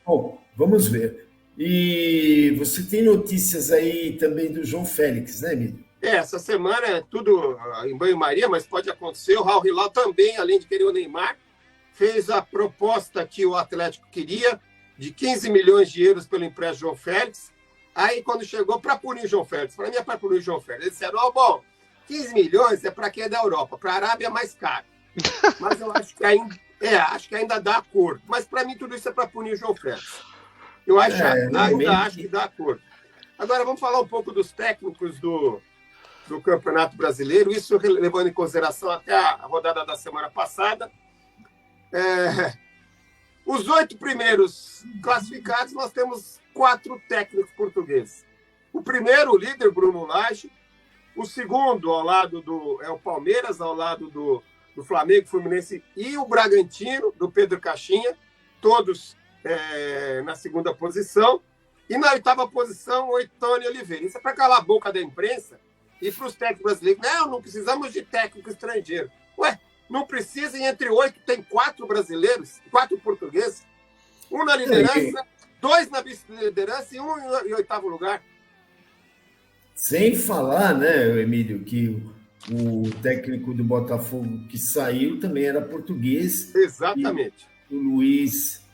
Bom, vamos ver. E você tem notícias aí também do João Félix, né, Emílio? Essa semana é tudo em banho-maria, mas pode acontecer. O Al Hilal também, além de querer o Neymar, fez a proposta que o Atlético queria, de 15 milhões de euros pelo empréstimo João Félix. Aí, quando chegou para punir o João Félix, para mim é para punir o João Félix, eles disseram, bom, 15 milhões é para quem é da Europa, para a Arábia é mais caro. Mas eu acho que ainda dá acordo. Mas para mim tudo isso é para punir o João Félix. Eu ainda acho que dá acordo. Agora vamos falar um pouco dos técnicos do Campeonato Brasileiro, isso levando em consideração até a rodada da semana passada. Os 8 primeiros classificados, nós temos 4 técnicos portugueses. O primeiro, o líder, Bruno Lage. O segundo, ao lado o Palmeiras, ao lado do Flamengo, Fluminense e o Bragantino, do Pedro Caixinha, todos na segunda posição. E na 8ª posição, o Tony Oliveira. Isso é para calar a boca da imprensa e para os técnicos brasileiros. Não precisamos de técnico estrangeiro. Ué, não precisa, e entre 8 tem 4 brasileiros, 4 portugueses, 1 na liderança, 2 na vice-liderança e 1 em 8º lugar. Sem falar, né, Emílio, que o técnico do Botafogo que saiu também era português. Exatamente. O Luiz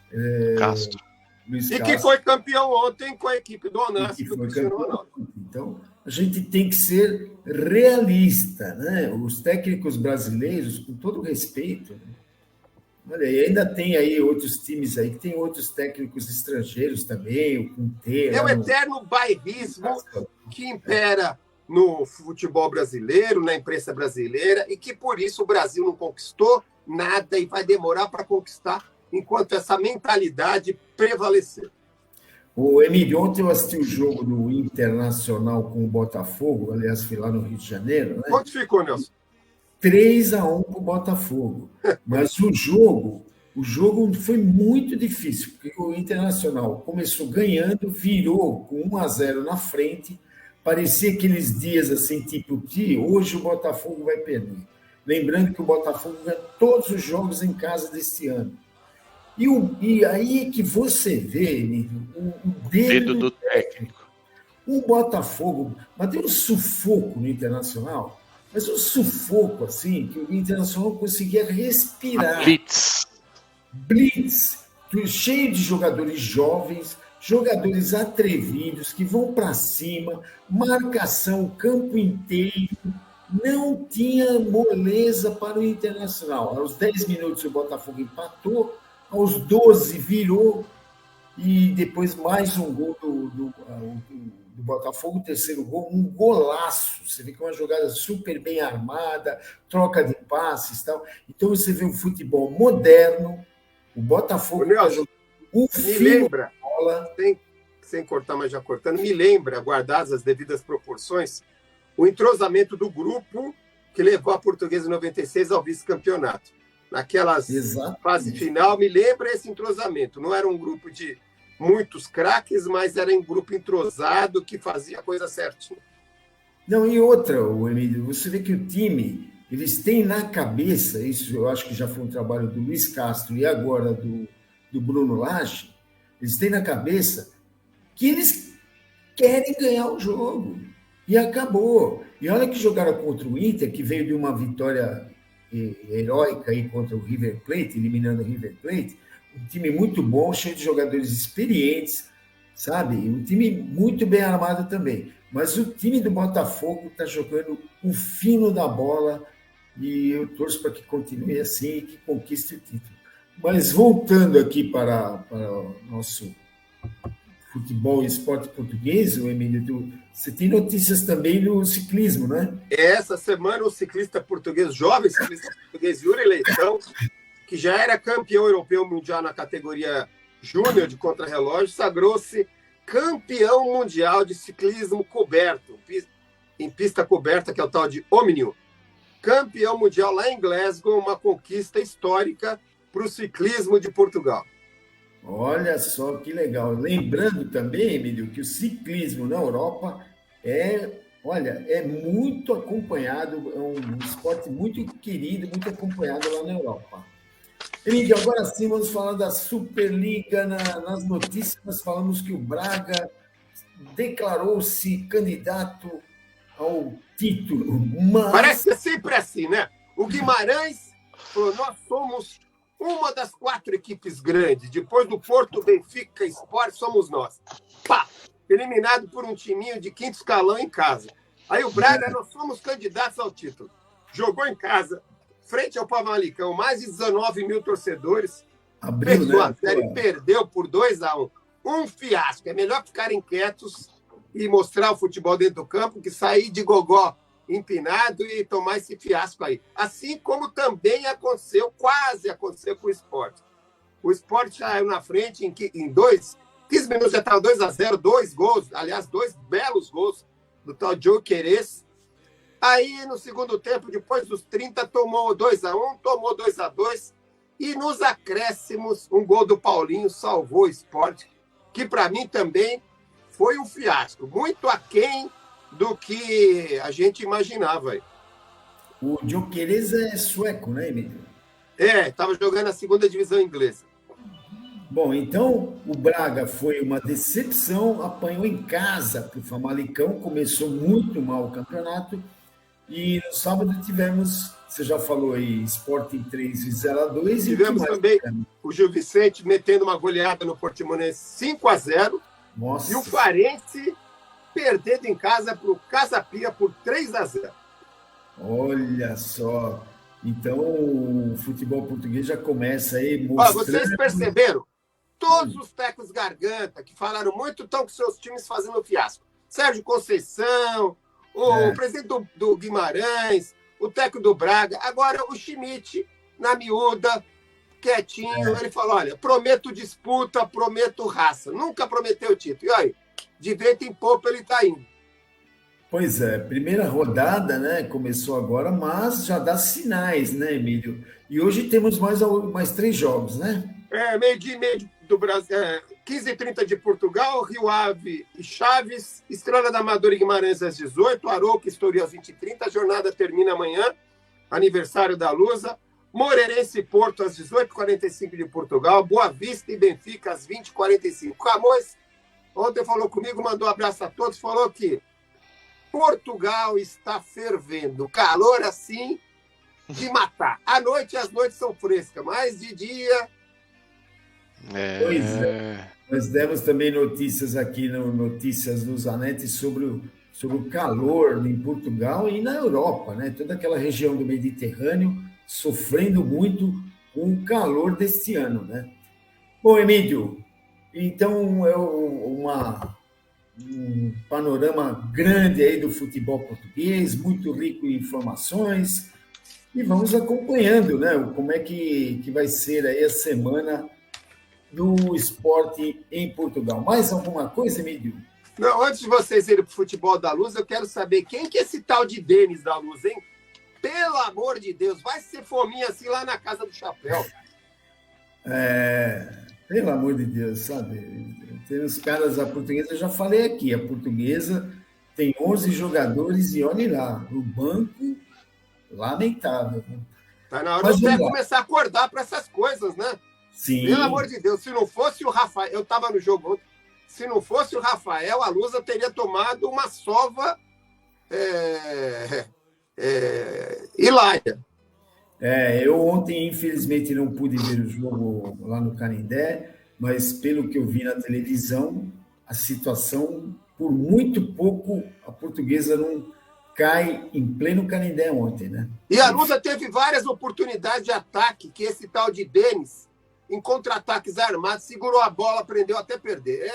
Castro. Luiz E Castro. que foi campeão ontem com a equipe do Onassi do Cristiano Ronaldo. Então, a gente tem que ser realista, né? Os técnicos brasileiros, com todo respeito, né? Olha, e ainda tem aí outros times aí que tem outros técnicos estrangeiros também, o Conte. É o eterno bairrismo que impera no futebol brasileiro, na imprensa brasileira, e que por isso o Brasil não conquistou nada e vai demorar para conquistar enquanto essa mentalidade prevalecer. O Emílio, ontem eu assisti o jogo do Internacional com o Botafogo, aliás, fui lá no Rio de Janeiro, né? Quanto ficou, Nelson? 3-1 para o Botafogo. Mas o jogo foi muito difícil, porque o Internacional começou ganhando, virou com 1-0 na frente, parecia aqueles dias assim, tipo, hoje o Botafogo vai perder. Lembrando que o Botafogo ganha todos os jogos em casa deste ano. E aí é que você vê, Emílio, o dedo do técnico. O Botafogo, mas deu um sufoco no Internacional, mas um sufoco assim, que o Internacional conseguia respirar. Blitz, cheio de jogadores jovens, jogadores atrevidos, que vão para cima, marcação o campo inteiro, não tinha moleza para o Internacional. Aos 10 minutos o Botafogo empatou, aos 12 virou, e depois mais um gol do Botafogo, o terceiro gol, um golaço. Você vê que é uma jogada super bem armada, troca de passes e tal. Então você vê um futebol moderno, o Botafogo está jogando um fino de bola. Sem cortar, mas já cortando, me lembra, guardadas as devidas proporções, o entrosamento do grupo que levou a Portuguesa em 96 ao vice-campeonato. Naquelas fase final, me lembra esse entrosamento. Não era um grupo de muitos craques, mas era um grupo entrosado que fazia a coisa certinha. Não, e outra, Emílio, você vê que o time, eles têm na cabeça, isso eu acho que já foi um trabalho do Luiz Castro e agora do Bruno Lage, eles têm na cabeça que eles querem ganhar o jogo. E acabou. E olha que jogaram contra o Inter, que veio de uma vitória heróica aí contra o River Plate, eliminando o River Plate, um time muito bom, cheio de jogadores experientes, sabe? Um time muito bem armado também. Mas o time do Botafogo está jogando o fino da bola e eu torço para que continue assim e que conquiste o título. Mas voltando aqui para o nosso futebol e esporte português, o Emílio, você tem notícias também no ciclismo, né? Essa semana o ciclista português, jovem ciclista português Yuri Leitão, que já era campeão europeu mundial na categoria júnior de contrarrelógio, sagrou-se campeão mundial de ciclismo coberto, em pista coberta, que é o tal de Omnium. Campeão mundial lá em Glasgow, uma conquista histórica para o ciclismo de Portugal. Olha só que legal. Lembrando também, Emílio, que o ciclismo na Europa é muito acompanhado, é um esporte muito querido, muito acompanhado lá na Europa. Emílio, agora sim vamos falar da Superliga. Nas notícias nós falamos que o Braga declarou-se candidato ao título. Mas... Parece ser sempre assim, né? O Guimarães falou, nós somos uma das 4 equipes grandes. Depois do Porto, Benfica, Sport, somos nós. Pá! Eliminado por um timinho de 5º escalão em casa. Aí o Braga, nós somos candidatos ao título. Jogou em casa, frente ao Famalicão, mais de 19 mil torcedores. Abriu a série, perdeu por 2-1. Um fiasco. É melhor ficarem quietos e mostrar o futebol dentro do campo que sair de gogó empinado e tomar esse fiasco aí. Assim como também quase aconteceu com o Sport. O Sport saiu na frente em 15 minutos já estava 2-0, 2 gols, aliás, 2 belos gols do tal Joe Queires. Aí, no segundo tempo, depois dos 30, tomou 2-1, tomou 2-2, e nos acréscimos, um gol do Paulinho salvou o Sport, que para mim também foi um fiasco, muito aquém do que a gente imaginava. O Gyökeres é sueco, né, Emílio? Estava jogando a 2ª divisão inglesa. Bom, então o Braga foi uma decepção, apanhou em casa para o Famalicão, começou muito mal o campeonato, e no sábado tivemos, você já falou aí, Sporting 3 e 0-2. Tivemos também o Gil Vicente metendo uma goleada no Portimonense 5-0. Nossa. E o Farense perdendo em casa para o Casa Pia por 3-0. Olha só. Então, o futebol português já começa aí Ó, mostrando... vocês perceberam? Todos os tecos garganta que falaram muito estão com seus times fazendo fiasco. Sérgio Conceição, o presidente do Guimarães, o teco do Braga. Agora o Schmidt, na miúda, quietinho, ele falou, olha, prometo disputa, prometo raça. Nunca prometeu título. E olha, de vento em pouco ele está indo. Pois é, primeira rodada, né? Começou agora, mas já dá sinais, né, Emílio? E hoje temos mais 3 jogos, né? Meio-dia e meio do Brasil, 15h30 de Portugal, Rio Ave e Chaves, Estrela da Amadora e Guimarães às 18h, Arouca e Estoril às 20h30, a jornada termina amanhã, aniversário da Lusa, Moreirense e Porto às 18h45 de Portugal, Boa Vista e Benfica às 20h45. Camões ontem falou comigo, mandou um abraço a todos, falou que Portugal está fervendo, calor assim de matar. À noite, as noites são frescas, mas de dia... Pois é. Nós demos também notícias aqui no Notícias do Zanetti sobre o calor em Portugal e na Europa, né? Toda aquela região do Mediterrâneo sofrendo muito com o calor deste ano, né? Bom, Emílio, então é um panorama grande aí do futebol português, muito rico em informações, e vamos acompanhando, né? Como é que vai ser aí a semana do esporte em Portugal. Mais alguma coisa, Emílio? Não, antes de vocês irem para o futebol da Luz, eu quero saber quem que é esse tal de Denis da Luz, hein? Pelo amor de Deus, vai ser fominha assim lá na Casa do Chapéu. Pelo amor de Deus, sabe? Tem os caras, a portuguesa, eu já falei aqui, a portuguesa tem 11 jogadores e olhe lá, no banco, lamentável. Tá na hora de você começar a acordar para essas coisas, né? Sim. Pelo amor de Deus, se não fosse o Rafael, eu estava no jogo ontem, se não fosse o Rafael, a Lusa teria tomado uma sova hilária. Eu ontem, infelizmente, não pude ver o jogo lá no Canindé, mas pelo que eu vi na televisão, a situação, por muito pouco, a portuguesa não cai em pleno Canindé ontem, né? E a Lusa teve várias oportunidades de ataque, que esse tal de Denis, em contra-ataques armados, segurou a bola, aprendeu até perder.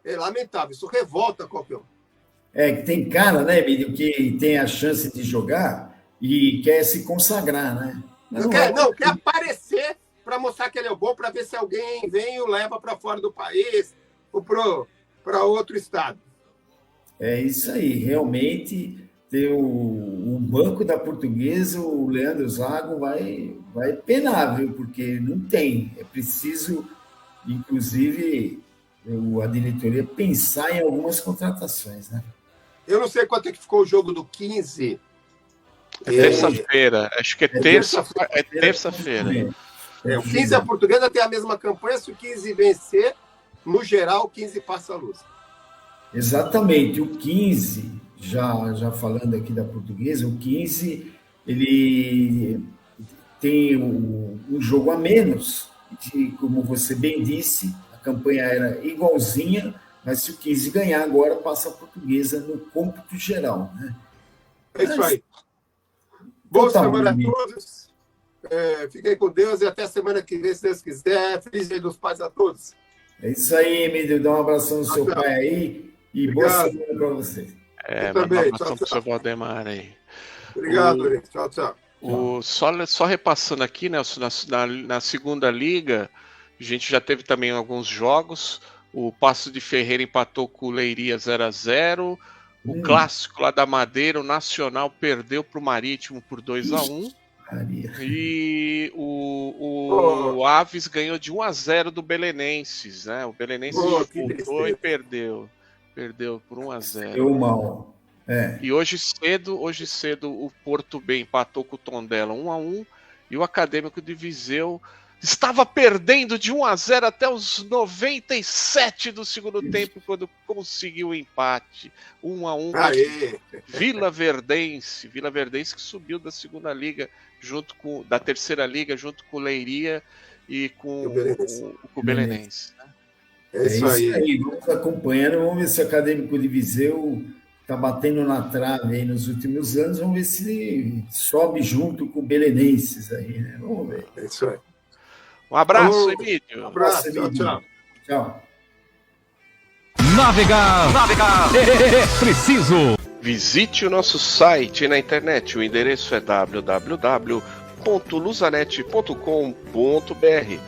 É lamentável, isso revolta qualquer um. Tem cara, né, Emílio, que tem a chance de jogar e quer se consagrar, né? Quer aparecer para mostrar que ele é bom, para ver se alguém vem e o leva para fora do país ou para outro estado. É isso aí, realmente tem o banco da portuguesa, o Leandro Zago vai penar, viu? Porque não tem. É preciso, inclusive, a diretoria pensar em algumas contratações, né? Eu não sei quanto é que ficou o jogo do 15. É terça-feira, acho que é terça-feira. O 15, a portuguesa tem a mesma campanha, se o 15 vencer, no geral, o 15 passa a Luz. Exatamente, o 15, já falando aqui da portuguesa, o 15, ele tem um jogo a menos, e como você bem disse, a campanha era igualzinha, mas se o 15 ganhar agora, passa a portuguesa no cômputo geral, né? É isso aí. Boa semana a todos. Fiquem com Deus e até a semana que vem, se Deus quiser. Feliz Dia dos Pais a todos. É isso aí, Emílio. Dá um abração no seu pai aí e boa semana para você. Também. Um abração para o seu Valdemar aí. Obrigado, tchau, tchau. Só repassando aqui, né, na segunda liga, a gente já teve também alguns jogos. O Paço de Ferreira empatou com o Leiria 0-0. O clássico lá da Madeira, o Nacional perdeu para o Marítimo por 2-1. E o Aves ganhou de 1-0 do Belenenses, né? O Belenenses disputou e perdeu. Perdeu por 1-0. Deu mal. E hoje cedo o Porto B empatou com o Tondela 1-1 e o Acadêmico de Viseu estava perdendo de 1-0 até os 97 do segundo tempo, quando conseguiu o empate. 1-1 Vila Verdense que subiu da segunda liga, da terceira liga, junto com o Leiria e com o Belenense. Né? É isso aí. Vamos acompanhando, vamos ver se o Acadêmico de Viseu está batendo na trave aí nos últimos anos, vamos ver se ele sobe junto com o Belenenses aí, né? Vamos ver. É isso aí. Um abraço, Falou. Emílio. Um abraço, Emílio. tchau. Tchau. Navegar é preciso. Visite o nosso site na internet. O endereço é www.luzanet.com.br.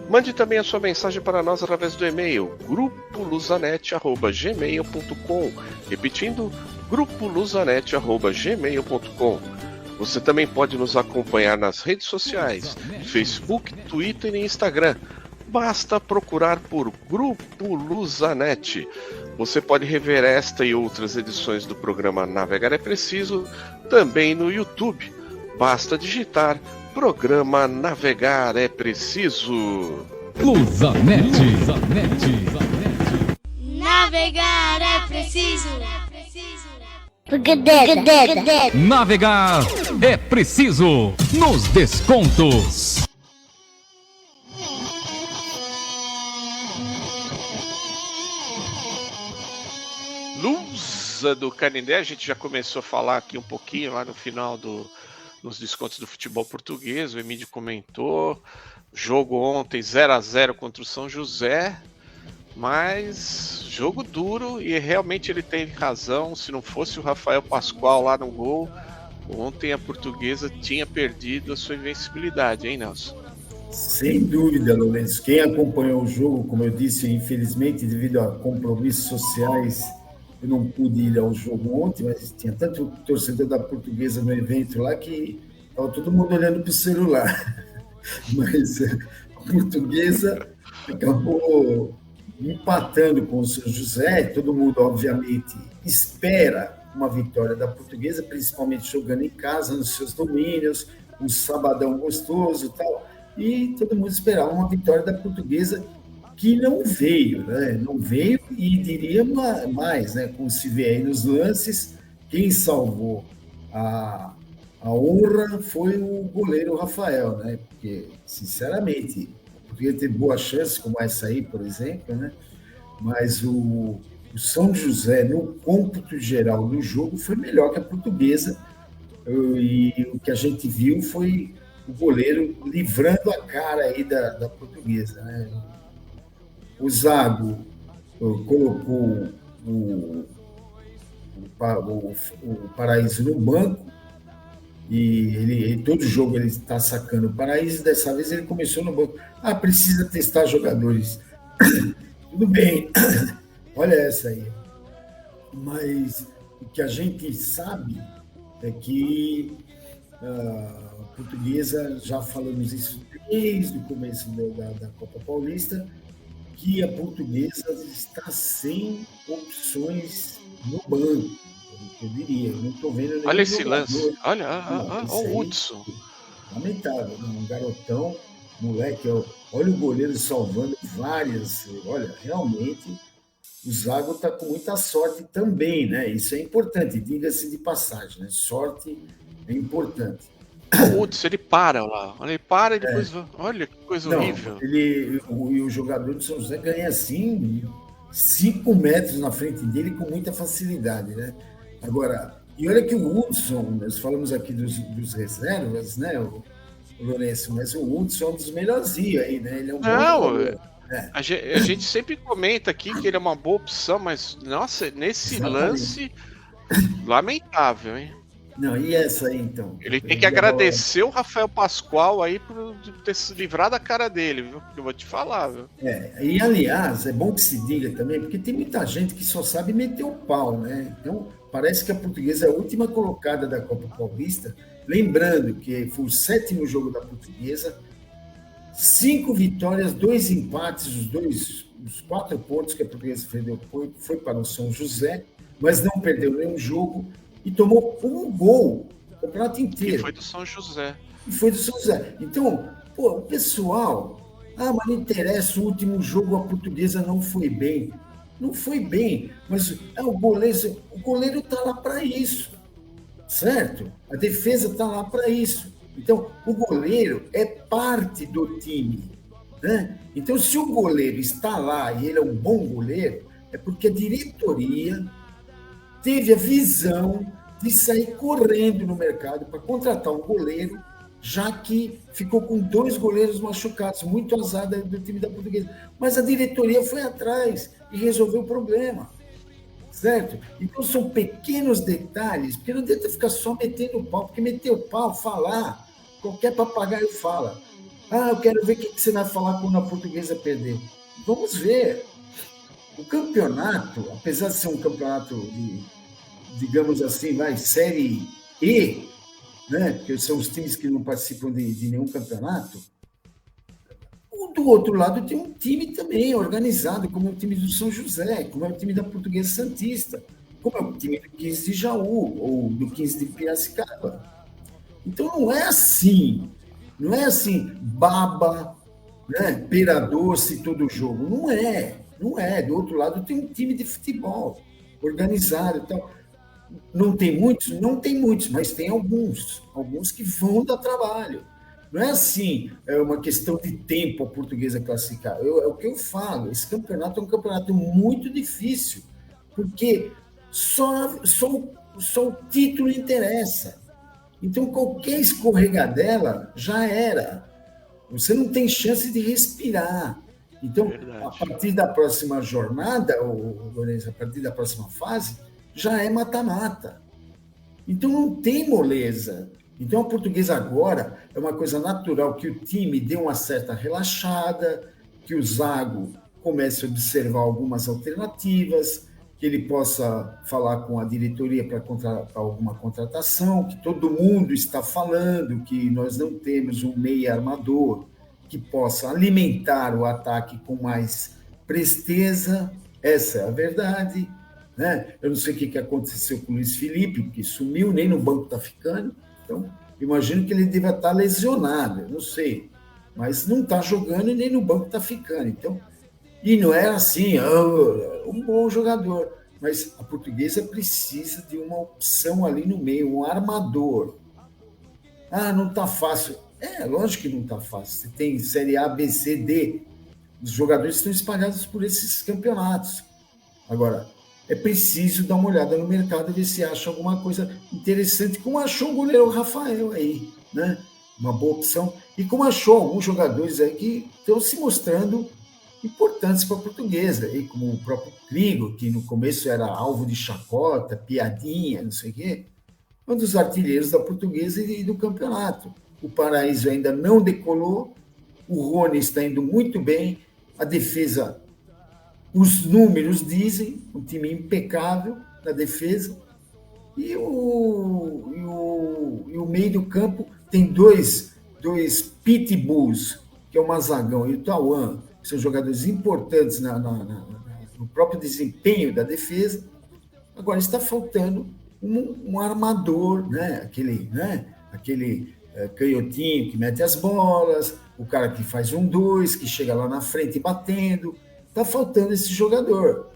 Mande também a sua mensagem para nós através do e-mail grupoluzanet@gmail.com. Repetindo, grupoluzanet@gmail.com. Você também pode nos acompanhar nas redes sociais, Facebook, Twitter e Instagram. Basta procurar por Grupo Luzanet. Você pode rever esta e outras edições do programa Navegar é Preciso também no YouTube. Basta digitar Programa Navegar é Preciso. Luzanet. Navegar é preciso. Navegar é preciso. Nos descontos. Lusa do Canindé, a gente já começou a falar aqui um pouquinho lá no final nos descontos do futebol português. O Emílio comentou. Jogo ontem 0-0 contra o São José. Mas jogo duro, e realmente ele tem razão. Se não fosse o Rafael Pascoal lá no gol, ontem a Portuguesa tinha perdido a sua invencibilidade, hein, Nelson? Sem dúvida, Lourenço. Quem acompanhou o jogo, como eu disse, infelizmente, devido a compromissos sociais, eu não pude ir ao jogo ontem, mas tinha tanto torcedor da Portuguesa no evento lá que estava todo mundo olhando para o celular. Mas a Portuguesa acabou empatando com o São José. Todo mundo, obviamente, espera uma vitória da Portuguesa, principalmente jogando em casa, nos seus domínios, um sabadão gostoso e tal. E todo mundo esperava uma vitória da Portuguesa, que não veio, né? Não veio, e diria mais, né? Como se vê aí nos lances, quem salvou a honra foi o goleiro Rafael, né? Porque, sinceramente, podia ter boa chance, como essa aí, por exemplo, né? Mas o São José, no cômputo geral do jogo, foi melhor que a Portuguesa, e o que a gente viu foi o goleiro livrando a cara aí da Portuguesa, né? O Zago colocou o Paraíso no banco, e ele todo jogo ele está sacando o Paraíso. Dessa vez ele começou no banco. Precisa testar jogadores. Tudo bem, olha essa aí. Mas o que a gente sabe é que a Portuguesa, já falamos isso desde o começo da Copa Paulista, que a Portuguesa está sem opções no banco, eu diria. Eu não estou vendo. Olha esse lance, olha o Hudson. Lamentável, um garotão, moleque, olha o goleiro salvando várias. Olha, realmente o Zago está com muita sorte também, né? Isso é importante, diga-se de passagem, né? Sorte é importante. O Hudson, ele para lá, ele para e depois olha que coisa horrível. O jogador do São José ganha assim 5 metros na frente dele com muita facilidade, né? Agora, e olha que o Hudson, nós falamos aqui dos reservas, né, o Lourenço, mas o Hudson é um dos melhorzinhos aí, né? Ele é um a gente sempre comenta aqui que ele é uma boa opção, mas, nossa, nesse lance, lamentável, hein? Não, e essa aí, então? Ele tem que agradecer o Rafael Pascoal aí por ter se livrado da cara dele, viu? Porque eu vou te falar, viu? E aliás, é bom que se diga também, porque tem muita gente que só sabe meter o pau, né? Então, parece que a Portuguesa é a última colocada da Copa Paulista, lembrando que foi o 7º jogo da Portuguesa, 5 vitórias, 2 empates, os 4 pontos que a Portuguesa foi para o São José, mas não perdeu nenhum jogo, e tomou um gol o campeonato inteiro. E foi do São José. Então, o pessoal... mas não interessa, o último jogo a Portuguesa não foi bem. Não foi bem, mas o goleiro está lá para isso, certo? A defesa está lá para isso. Então, o goleiro é parte do time. né? Então, se o goleiro está lá e ele é um bom goleiro, é porque a diretoria teve a visão de sair correndo no mercado para contratar um goleiro, já que ficou com 2 goleiros machucados, muito azar do time da Portuguesa. Mas a diretoria foi atrás e resolveu o problema, certo? Então são pequenos detalhes, porque não adianta ficar só metendo o pau, porque meter o pau, falar, qualquer papagaio fala. Eu quero ver o que você vai falar quando a Portuguesa perder. Vamos ver. O campeonato, apesar de ser um campeonato de, digamos assim, Série E, né? Porque são os times que não participam de nenhum campeonato, do outro lado tem um time também organizado, como é o time do São José, como é o time da Portuguesa Santista, como é o time do 15 de Jaú, ou do 15 de Piracicaba. Então não é assim, baba, né? Pera doce todo jogo. Não é. Do outro lado tem um time de futebol organizado e tal. Não tem muitos? Não tem muitos, mas tem alguns que vão dar trabalho. Não é assim, é uma questão de tempo a Portuguesa classificar. É o que eu falo, esse campeonato é um campeonato muito difícil, porque só o título interessa. Então, qualquer escorregadela já era. Você não tem chance de respirar. Então, a partir da próxima jornada, a partir da próxima fase, já é mata-mata. Então, não tem moleza. Então, a Portuguesa agora é uma coisa natural que o time dê uma certa relaxada, que o Zago comece a observar algumas alternativas, que ele possa falar com a diretoria para alguma contratação, que todo mundo está falando, que nós não temos um meia armador que possa alimentar o ataque com mais presteza. Essa é a verdade, né? Eu não sei o que aconteceu com o Luiz Felipe, que sumiu, nem no banco está ficando. Então, imagino que ele deva estar lesionado, eu não sei. Mas não está jogando e nem no banco está ficando. Então, e não é assim, um bom jogador. Mas a Portuguesa precisa de uma opção ali no meio, um armador. Não está fácil. Lógico que não está fácil. Você tem Série A, B, C, D. Os jogadores estão espalhados por esses campeonatos. Agora, é preciso dar uma olhada no mercado e ver se acha alguma coisa interessante, como achou o goleiro Rafael aí, né? Uma boa opção. E como achou alguns jogadores aí que estão se mostrando importantes para a Portuguesa, aí, como o próprio Crigo, que no começo era alvo de chacota, piadinha, não sei o quê, um dos artilheiros da Portuguesa e do campeonato. O Paraíso ainda não decolou, o Rony está indo muito bem, a defesa, os números dizem, um time impecável na defesa, e o meio do campo tem dois pitbulls, que é o Mazagão e o Tauan, que são jogadores importantes no próprio desempenho da defesa. Agora está faltando um armador, né? Aquele canhotinho que mete as bolas, o cara que faz 1-2, que chega lá na frente batendo. Está faltando esse jogador.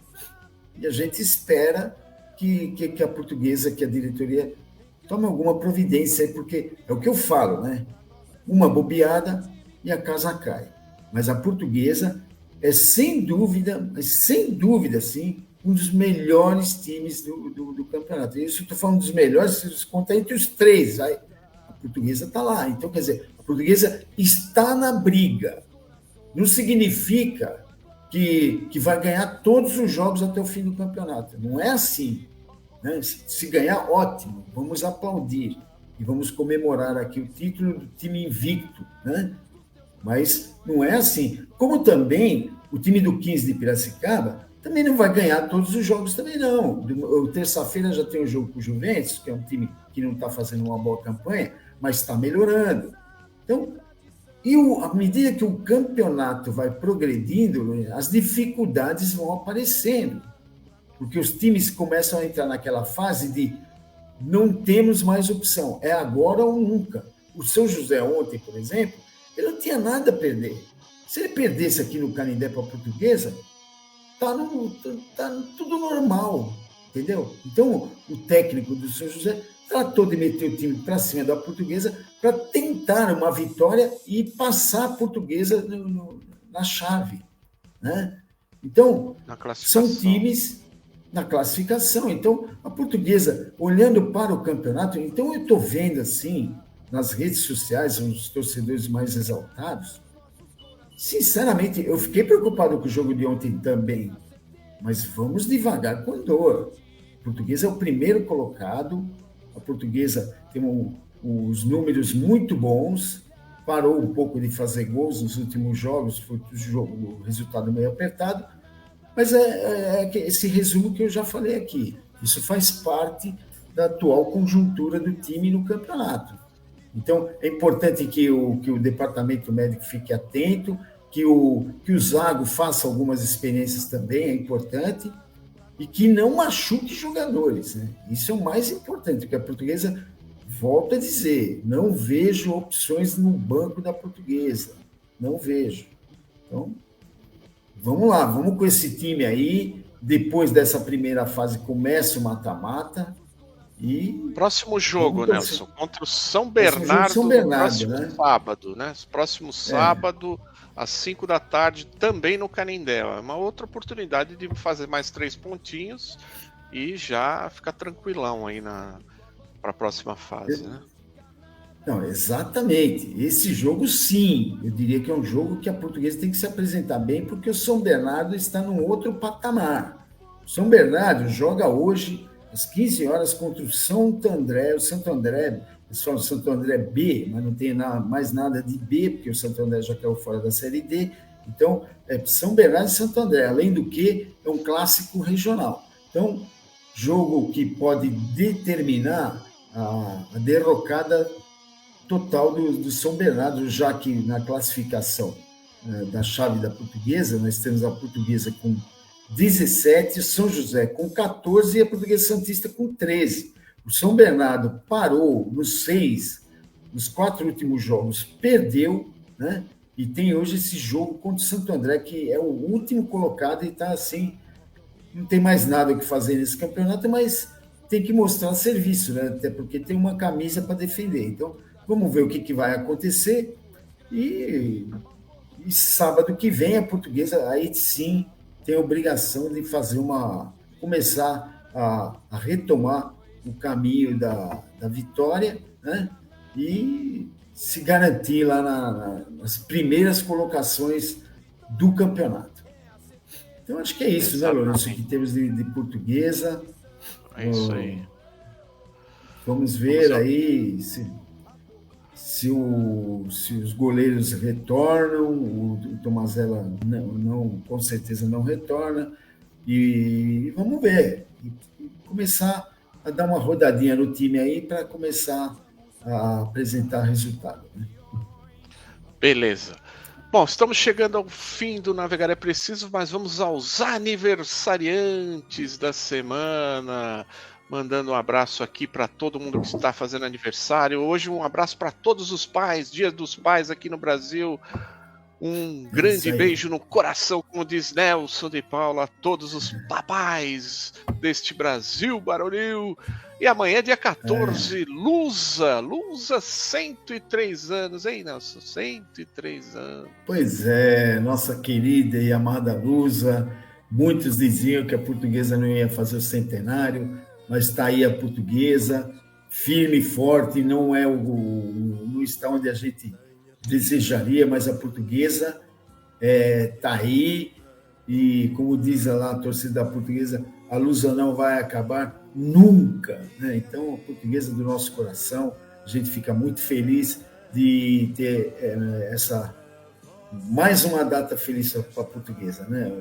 E a gente espera que a Portuguesa, que a diretoria tome alguma providência aí, porque é o que eu falo, né? Uma bobeada e a casa cai. Mas a Portuguesa é, sem dúvida, sim, um dos melhores times do campeonato. Isso eu estou falando dos melhores, se conta entre os 3. Aí, a Portuguesa está lá. Então, quer dizer, a Portuguesa está na briga. Não significa que vai ganhar todos os jogos até o fim do campeonato. Não é assim, né? Se ganhar, ótimo. Vamos aplaudir e vamos comemorar aqui o título do time invicto, né? Mas não é assim. Como também o time do 15 de Piracicaba também não vai ganhar todos os jogos também, não. Terça-feira já tem o jogo com o Juventus, que é um time que não está fazendo uma boa campanha, mas está melhorando. Então, à medida que o campeonato vai progredindo, as dificuldades vão aparecendo. Porque os times começam a entrar naquela fase de não temos mais opção. É agora ou nunca. O São José ontem, por exemplo, ele não tinha nada a perder. Se ele perdesse aqui no Canindé para a Portuguesa, tá tudo normal, entendeu? Então, o técnico do São José tratou de meter o time para cima da Portuguesa para tentar uma vitória e passar a Portuguesa na chave, né? Então, Na classificação. são times na classificação. Então, a Portuguesa, olhando para o campeonato, então eu estou vendo assim, nas redes sociais, os torcedores mais exaltados. Sinceramente, eu fiquei preocupado com o jogo de ontem também, mas vamos devagar com dor. A Portuguesa é o primeiro colocado, a Portuguesa tem os números muito bons, parou um pouco de fazer gols nos últimos jogos, foi o resultado meio apertado, mas é esse resumo que eu já falei aqui. Isso faz parte da atual conjuntura do time no campeonato. Então, é importante que o departamento médico fique atento, que o Zago faça algumas experiências também, é importante, e que não machuque jogadores, né? Isso é o mais importante, porque a Portuguesa, volto a dizer, não vejo opções no banco da Portuguesa, não vejo. Então, vamos lá, vamos com esse time aí, depois dessa primeira fase começa o mata-mata, e próximo jogo, Nelson, contra o São Bernardo, próximo sábado, né? Próximo sábado, às 5 da tarde, também no Canindé. É uma outra oportunidade de fazer mais 3 pontinhos e já ficar tranquilão aí para a próxima fase, né? Não, exatamente. Esse jogo, sim, eu diria que é um jogo que a Portuguesa tem que se apresentar bem, porque o São Bernardo está num outro patamar. O São Bernardo joga hoje às 15 horas contra o Santo André. O Santo André, eles falam Santo André B, mas não tem mais nada de B, porque o Santo André já caiu fora da Série D. Então, é São Bernardo e Santo André, além do que é um clássico regional. Então, jogo que pode determinar a derrocada total do São Bernardo, já que na classificação da chave da Portuguesa, nós temos a Portuguesa com 17, o São José com 14 e a Portuguesa Santista com 13. O São Bernardo parou nos 4 últimos jogos, perdeu, né? E tem hoje esse jogo contra o Santo André, que é o último colocado e está assim, não tem mais nada o que fazer nesse campeonato, mas tem que mostrar serviço, né? Até porque tem uma camisa para defender. Então, vamos ver o que vai acontecer. E sábado que vem a Portuguesa, aí sim, tem a obrigação de começar a retomar o caminho da vitória, né? E se garantir lá nas primeiras colocações do campeonato. Então, acho que é isso, né, Lourenço, que temos de Portuguesa. É isso aí. Vamos ver aí se os goleiros retornam. O Tomazella não, com certeza não retorna. E vamos ver. E começar a dar uma rodadinha no time aí para começar a apresentar resultado, né? Beleza. Bom, estamos chegando ao fim do Navegar é Preciso, mas vamos aos aniversariantes da semana. Mandando um abraço aqui para todo mundo que está fazendo aniversário. Hoje um abraço para todos os pais, Dia dos Pais aqui no Brasil. Um grande beijo no coração, como diz Nelson de Paula, a todos os papais deste Brasil baronil. E amanhã, dia 14, Lusa, 103 anos, hein, Nelson? 103 anos. Pois é, nossa querida e amada Lusa. Muitos diziam que a Portuguesa não ia fazer o centenário, mas está aí a Portuguesa, firme e forte, não está onde a gente desejaria, mas a Portuguesa está aí, e como diz lá a torcida da Portuguesa, a Lusa não vai acabar nunca, né? Então, a Portuguesa do nosso coração, a gente fica muito feliz de ter mais uma data feliz para a Portuguesa, né?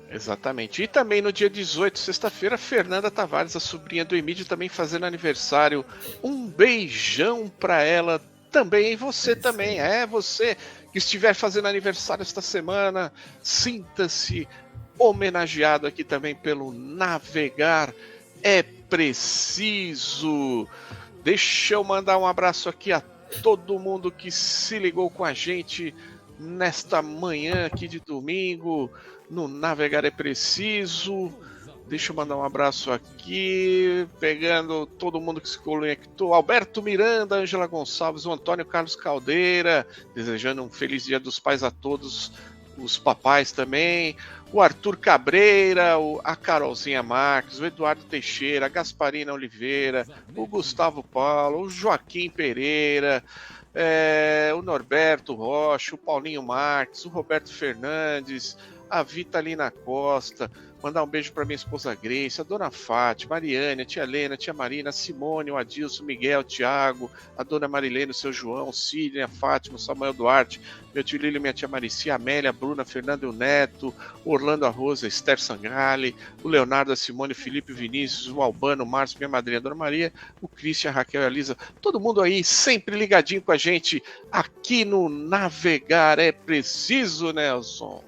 Exatamente. E também no dia 18, sexta-feira, Fernanda Tavares, a sobrinha do Emílio, também fazendo aniversário. Um beijão para ela também. E você também. Você que estiver fazendo aniversário esta semana, sinta-se homenageado aqui também pelo Navegar é Preciso. Deixa eu mandar um abraço aqui a todo mundo que se ligou com a gente nesta manhã aqui de domingo no Navegar é Preciso. Deixa eu mandar um abraço aqui, pegando todo mundo que se conectou. Alberto Miranda, Ângela Gonçalves, o Antônio Carlos Caldeira, desejando um feliz Dia dos Pais a todos os papais também, o Arthur Cabreira, a Carolzinha Marques, o Eduardo Teixeira, a Gasparina Oliveira, o Gustavo Paulo, o Joaquim Pereira, o Norberto Rocha, o Paulinho Marques, o Roberto Fernandes, a Vitalina Costa, mandar um beijo para minha esposa Grace, a dona Fátima, a Mariane, a tia Helena, a tia Marina, a Simone, o Adilson, o Miguel, o Tiago, a dona Marilene, o seu João, o Sidney, a Fátima, o Samuel Duarte, meu tio Lílio, minha tia Maricia, a Amélia, a Bruna, a Fernanda e o Neto, o Orlando Arroza, a Esther Sangali, o Leonardo, a Simone, o Felipe, o Vinícius, o Albano, o Márcio, minha madrinha, a dona Maria, o Christian, a Raquel e a Lisa, todo mundo aí sempre ligadinho com a gente aqui no Navegar é Preciso, Nelson.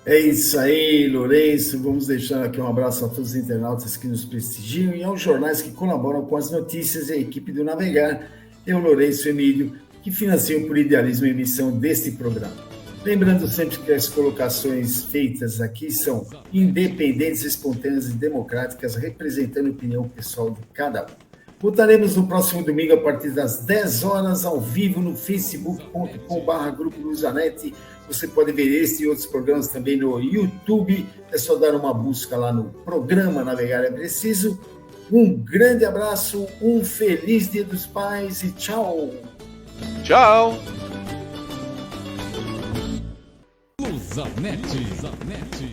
É isso aí, Lourenço. Vamos deixar aqui um abraço a todos os internautas que nos prestigiam e aos jornais que colaboram com as notícias e a equipe do Navegar, eu, Lourenço Emílio, que financiam por idealismo a emissão deste programa. Lembrando sempre que as colocações feitas aqui são independentes, espontâneas e democráticas, representando a opinião pessoal de cada um. Voltaremos no próximo domingo a partir das 10 horas ao vivo no facebook.com/Grupo Luizanetti. Você pode ver este e outros programas também no YouTube. É só dar uma busca lá no programa Navegar é Preciso. Um grande abraço, um feliz Dia dos Pais e tchau! Tchau! Luzanetti. Luzanetti.